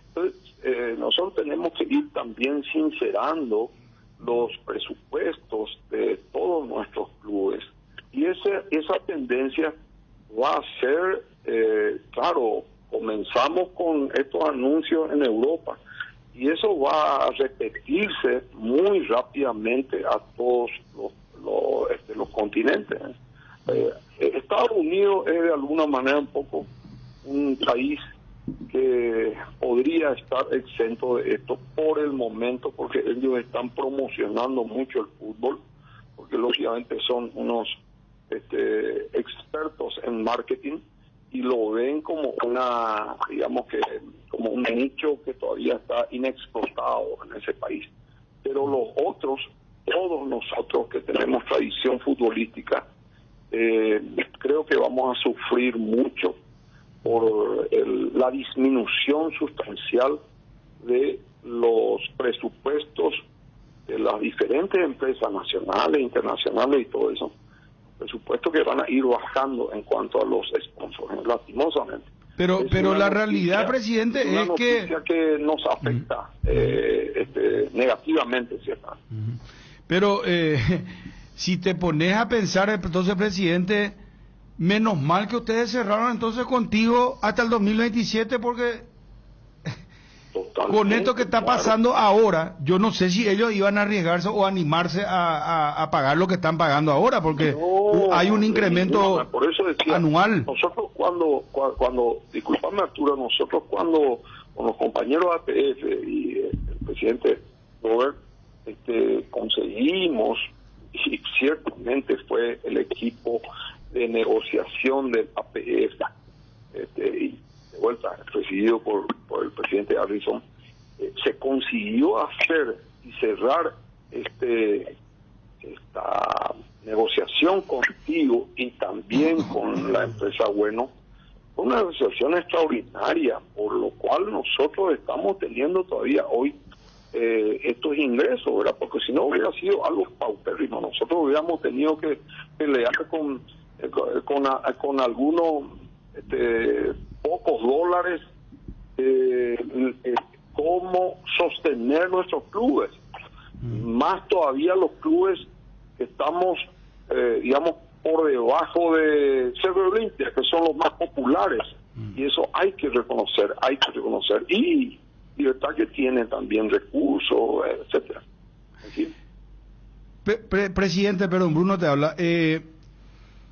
Entonces, nosotros tenemos que ir también sincerando los presupuestos de todos nuestros clubes, y esa tendencia va a ser, claro, comenzamos con estos anuncios en Europa y eso va a repetirse muy rápidamente a todos los continentes. Estados Unidos es de alguna manera un poco un país que podría estar exento de esto por el momento, porque ellos están promocionando mucho el fútbol, porque lógicamente son unos expertos en marketing y lo ven como como un nicho que todavía está inexplotado en ese país. Pero los otros, todos nosotros que tenemos tradición futbolística, creo que vamos a sufrir mucho por la disminución sustancial de los presupuestos de las diferentes empresas nacionales, internacionales y todo eso. Presupuestos que van a ir bajando en cuanto a los sponsors, lastimosamente. Pero la realidad, presidente, es que nos afecta negativamente, ¿cierto? Pero si te pones a pensar, entonces, presidente, menos mal que ustedes cerraron entonces contigo hasta el 2027, porque con esto que está pasando ahora, yo no sé si ellos iban a arriesgarse o animarse a pagar lo que están pagando ahora, porque hay un incremento por eso decía, anual. Nosotros cuando disculpame Arturo, nosotros cuando con los compañeros APF y el presidente Robert conseguimos y ciertamente fue el equipo de negociación del APF, y de vuelta, presidido por el presidente Harrison, se consiguió hacer y cerrar esta negociación contigo y también con la empresa Bueno, una negociación extraordinaria, por lo cual nosotros estamos teniendo todavía hoy estos ingresos, ¿verdad? Porque si no hubiera sido algo paupérrimo, nosotros hubiéramos tenido que pelear con algunos pocos dólares cómo sostener nuestros clubes, más todavía los clubes que estamos digamos por debajo de Cerro Olimpia, que son los más populares, y eso hay que reconocer, y Libertad que tiene también recursos, etcétera. Presidente, perdón, Bruno te habla.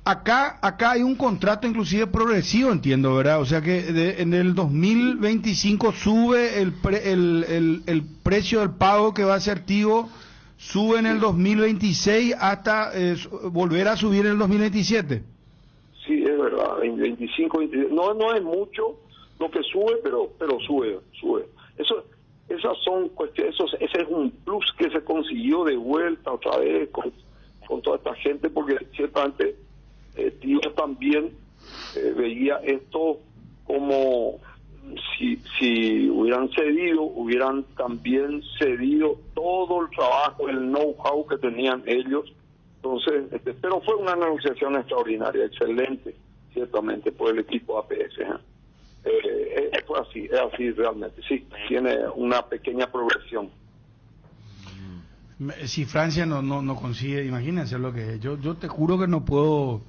Acá hay un contrato inclusive progresivo, entiendo, ¿verdad? O sea que en el 2025 sube el precio del pago que va a ser Tigo, sube en el 2026 hasta volver a subir en el 2027. Sí, es verdad, en 25, 26, no es mucho lo que sube, pero sube. Esas son cuestiones, ese es un plus que se consiguió de vuelta otra vez con toda esta gente, porque ciertamente Tío también veía esto como si hubieran también cedido todo el trabajo, el know-how que tenían ellos. Entonces, pero fue una negociación extraordinaria, excelente, ciertamente, por el equipo APS. Es así realmente, sí, tiene una pequeña progresión. Si Francia no consigue, imagínense lo que es. Yo te juro que no puedo.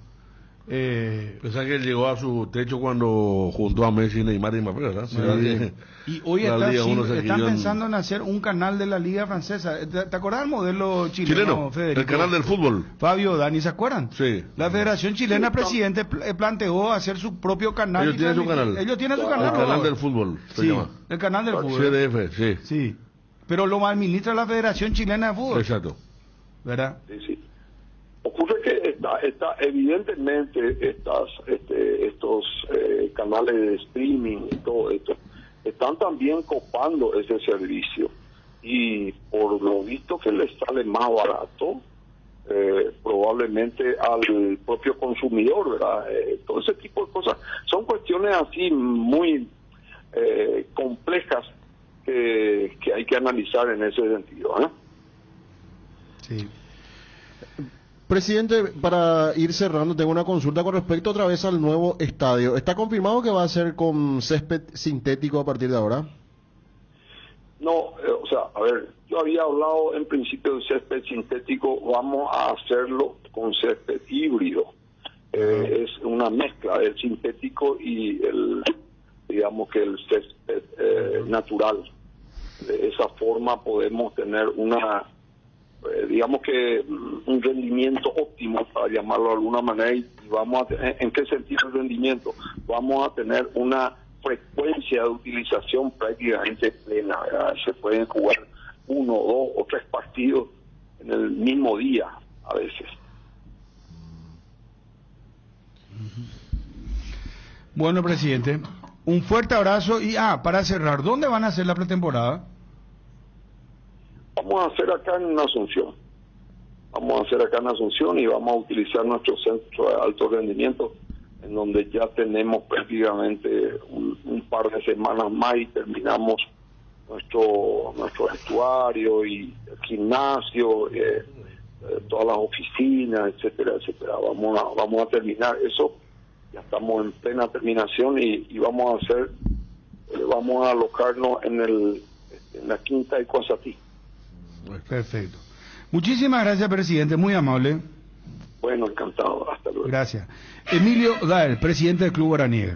Pensaba que él llegó a su techo cuando juntó a Messi, Neymar y Mbappé, ¿verdad? Y hoy están pensando en hacer un canal de la Liga Francesa. ¿Te acuerdas del modelo chileno, Federico? El canal del fútbol. Fabio, Dani, ¿se acuerdan? Sí. La Federación Chilena, presidente, planteó hacer su propio canal. Ellos tienen su canal. Ellos tienen su canal. El canal del fútbol, se llama. El canal del fútbol. CDF, sí. Pero lo administra la Federación Chilena de Fútbol. Exacto. ¿Verdad? Sí. Ocurre que evidentemente estos canales de streaming y todo esto están también copando ese servicio, y por lo visto que les sale más barato probablemente al propio consumidor, ¿verdad? Todo ese tipo de cosas son cuestiones así muy complejas que hay que analizar en ese sentido, ¿eh? Sí. Presidente, para ir cerrando, tengo una consulta con respecto otra vez al nuevo estadio. ¿Está confirmado que va a ser con césped sintético a partir de ahora? No, a ver, yo había hablado en principio de césped sintético, vamos a hacerlo con césped híbrido. Es una mezcla del sintético y el césped natural. De esa forma podemos tener un rendimiento óptimo, para llamarlo de alguna manera, y vamos a tener, ¿en qué sentido el rendimiento? Vamos a tener una frecuencia de utilización prácticamente plena, ¿verdad? Se pueden jugar 1, 2 o 3 partidos en el mismo día a veces. Bueno, presidente, un fuerte abrazo y para cerrar, ¿dónde van a hacer la pretemporada? Vamos a hacer acá en Asunción. Y vamos a utilizar nuestro centro de alto rendimiento, en donde ya tenemos prácticamente un par de semanas más y terminamos nuestro vestuario y el gimnasio, todas las oficinas, etcétera. Vamos a terminar eso. Ya estamos en plena terminación y vamos a alocarnos en la quinta de Coazatí. Perfecto. Muchísimas gracias, presidente, muy amable. Bueno, encantado, hasta luego. Gracias. Emilio Daer, presidente del Club Guaraní.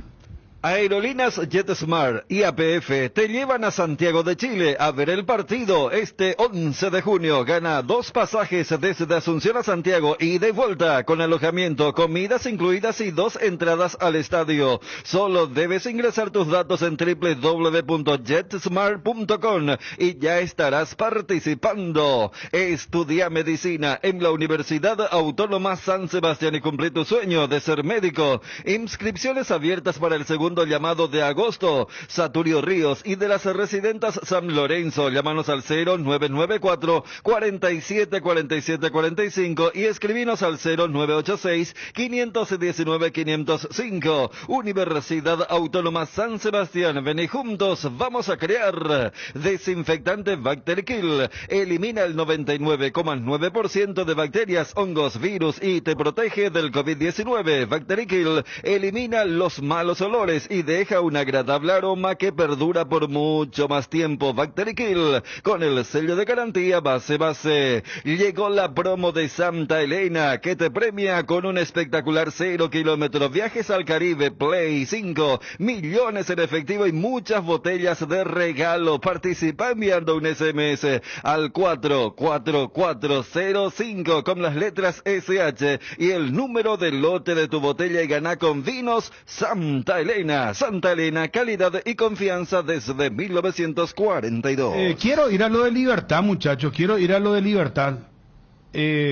Aerolíneas JetSmart y APF te llevan a Santiago de Chile a ver el partido este 11 de junio. Gana 2 pasajes desde Asunción a Santiago y de vuelta con alojamiento, comidas incluidas y 2 entradas al estadio. Solo debes ingresar tus datos en www.jetsmart.com y ya estarás participando. Estudia medicina en la Universidad Autónoma San Sebastián y cumplir tu sueño de ser médico. Inscripciones abiertas para el segundo llamado de agosto. Saturio Ríos y de las residentas San Lorenzo. Llámanos al 0994 47 47 45 y escribinos al 0986 519 505. Universidad Autónoma San Sebastián. Vení juntos, vamos a crear. Desinfectante Bacterikill. Elimina el 99,9% de bacterias, hongos, virus y te protege del COVID-19. Bacterikill elimina los malos olores y deja un agradable aroma que perdura por mucho más tiempo. Bacterikill, con el sello de garantía base. Llegó la promo de Santa Elena, que te premia con un espectacular 0 kilómetros, viajes al Caribe, Play 5, millones en efectivo y muchas botellas de regalo. Participa enviando un SMS al 44405 con las letras SH y el número del lote de tu botella y gana con Vinos Santa Elena. Santa Elena, calidad y confianza desde 1942. Quiero ir a lo de Libertad, muchachos, quiero ir a lo de Libertad.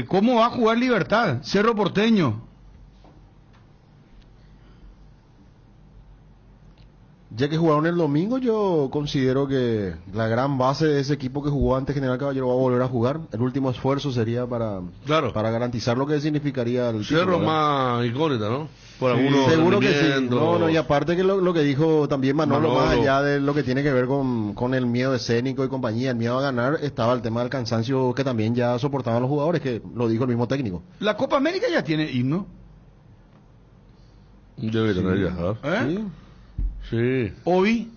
¿Cómo va a jugar Libertad? Cerro Porteño. Ya que jugaron el domingo, yo considero que la gran base de ese equipo que jugó antes General Caballero va a volver a jugar. El último esfuerzo sería para garantizar lo que significaría el Cerro más incógnita, ¿no? Por sí, seguro que sí. No, y aparte que lo que dijo también Manolo, más allá de lo que tiene que ver con el miedo escénico y compañía, el miedo a ganar, estaba el tema del cansancio que también ya soportaban los jugadores, que lo dijo el mismo técnico. La Copa América ya tiene himno. Debe tener ya. ¿Eh? Sí. Hoy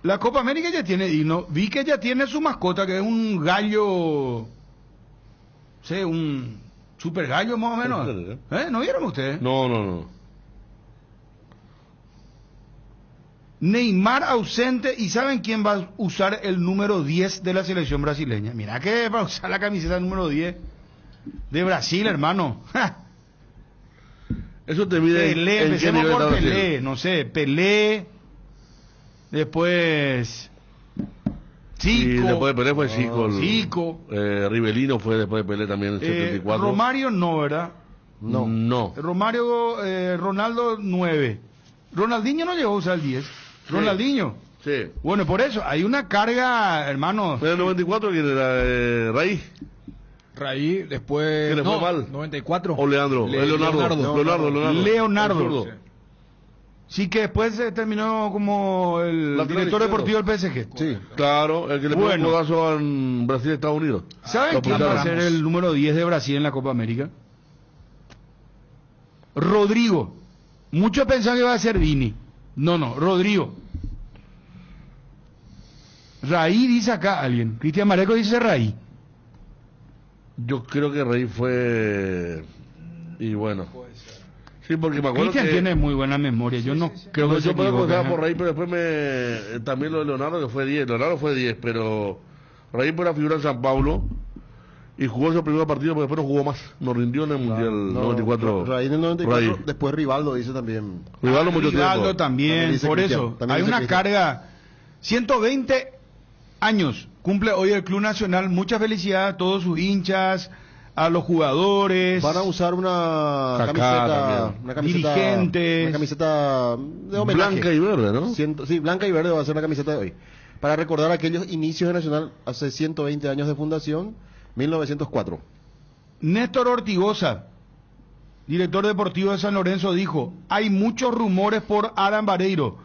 la Copa América ya tiene himno. Vi que ya tiene su mascota, que es un gallo, sé, un super gallo más o menos. ¿No vieron ustedes? No. Neymar ausente, y ¿saben quién va a usar el número 10 de la selección brasileña? Mira que va a usar la camiseta número 10 de Brasil, hermano. Eso te mide Pelé, empecemos por Pelé, no sé, Pelé, después Zico. Y después de Pelé fue Zico. Zico. Rivelino fue después de Pelé también en 74. Romario no, ¿verdad? No. Romario, Ronaldo 9. Ronaldinho no llegó a usar el 10. Ronaldinho. Sí. Bueno, por eso, hay una carga, hermano. En el 94, ¿quién era? Raí. Raí, después... ¿Quién le fue mal? 94. O Leandro. Leonardo. Sí, que después se terminó como el director deportivo del PSG. Sí, claro, el que le puso un codazo en Brasil y Estados Unidos. ¿Saben quién va a ser el número 10 de Brasil en la Copa América? Rodrigo. Muchos pensaban que iba a ser Vini. No, Rodrigo. Raí dice acá alguien. Cristian Mareco dice Raí. Yo creo que Raí fue... Y bueno... Sí, porque me acuerdo Cristian tiene muy buena memoria. Yo no creo que yo puedo contar por Raí, pero después también lo de Leonardo, que fue 10. Leonardo fue 10, pero Raí fue la figura en San Pablo y jugó ese primer partido, pero después no jugó más. Nos rindió en el Mundial 94. Raí en el 94, después Rivaldo dice también. Rivaldo mucho tiempo. Rivaldo también, por eso. Hay una carga. 120 años cumple hoy el Club Nacional. Mucha felicidad a todos sus hinchas, a los jugadores. Van a usar una camiseta dirigentes, una camiseta de homenaje. Blanca y verde, ¿no? Sí, blanca y verde va a ser la camiseta de hoy. Para recordar aquellos inicios de Nacional hace 120 años de fundación, 1904. Néstor Ortigosa, director deportivo de San Lorenzo, dijo: hay muchos rumores por Adam Vareiro.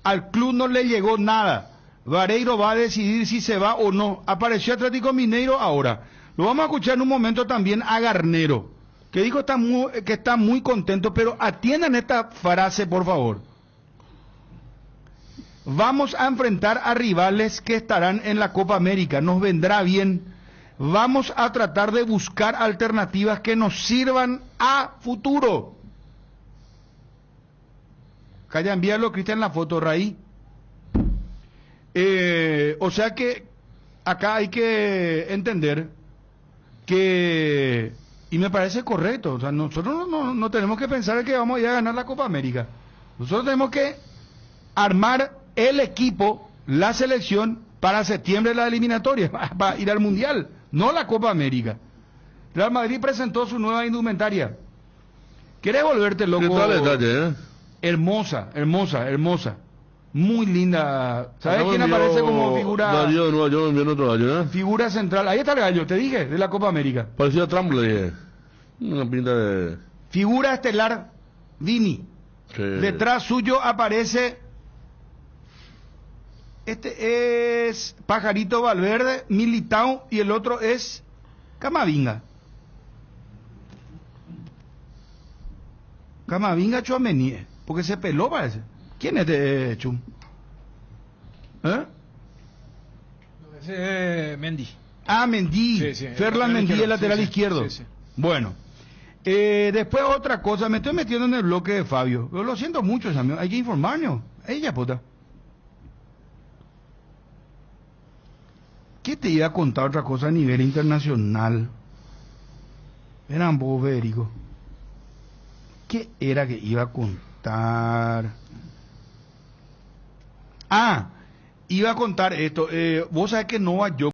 Al club no le llegó nada. Vareiro va a decidir si se va o no. Apareció Atlético Mineiro ahora. Lo vamos a escuchar en un momento también a Garnero, que dijo que está muy contento, pero atiendan esta frase, por favor. Vamos a enfrentar a rivales que estarán en la Copa América, nos vendrá bien. Vamos a tratar de buscar alternativas que nos sirvan a futuro. Calla, envíalo, Cristian, la foto, Raí. O sea que acá hay que entender que, y me parece correcto, o sea, nosotros no tenemos que pensar que vamos a ir a ganar la Copa América. Nosotros tenemos que armar el equipo, la selección, para septiembre la eliminatoria, para ir al Mundial, no la Copa América. Real Madrid presentó su nueva indumentaria. ¿Quieres volverte loco? ¿Qué tal detalle, Hermosa, hermosa, hermosa. Muy linda. ¿Sabes quién aparece como figura? Darío de Nueva York envió otro gallo, Figura central. Ahí está el gallo, te dije, de la Copa América. Parecía a Trump, le dije. Una pinta de... Figura estelar, Vini. Sí. Detrás suyo aparece... Este es Pajarito Valverde, Militao, y el otro es Camavinga. Camavinga Tchouaméni, porque se peló, parece. ¿Quién es de Chum? Ese es Mendy. Ah, Mendy. Sí, Ferland Mendy, el lateral izquierdo. Sí. Bueno. Después otra cosa, me estoy metiendo en el bloque de Fabio. Yo lo siento mucho, amigos. Hay que informarnos. Ella, puta. ¿Qué te iba a contar otra cosa a nivel internacional? Eran vos, Federico. ¿Qué era que iba a contar? Iba a contar esto. Vos sabés que Novak Djokovic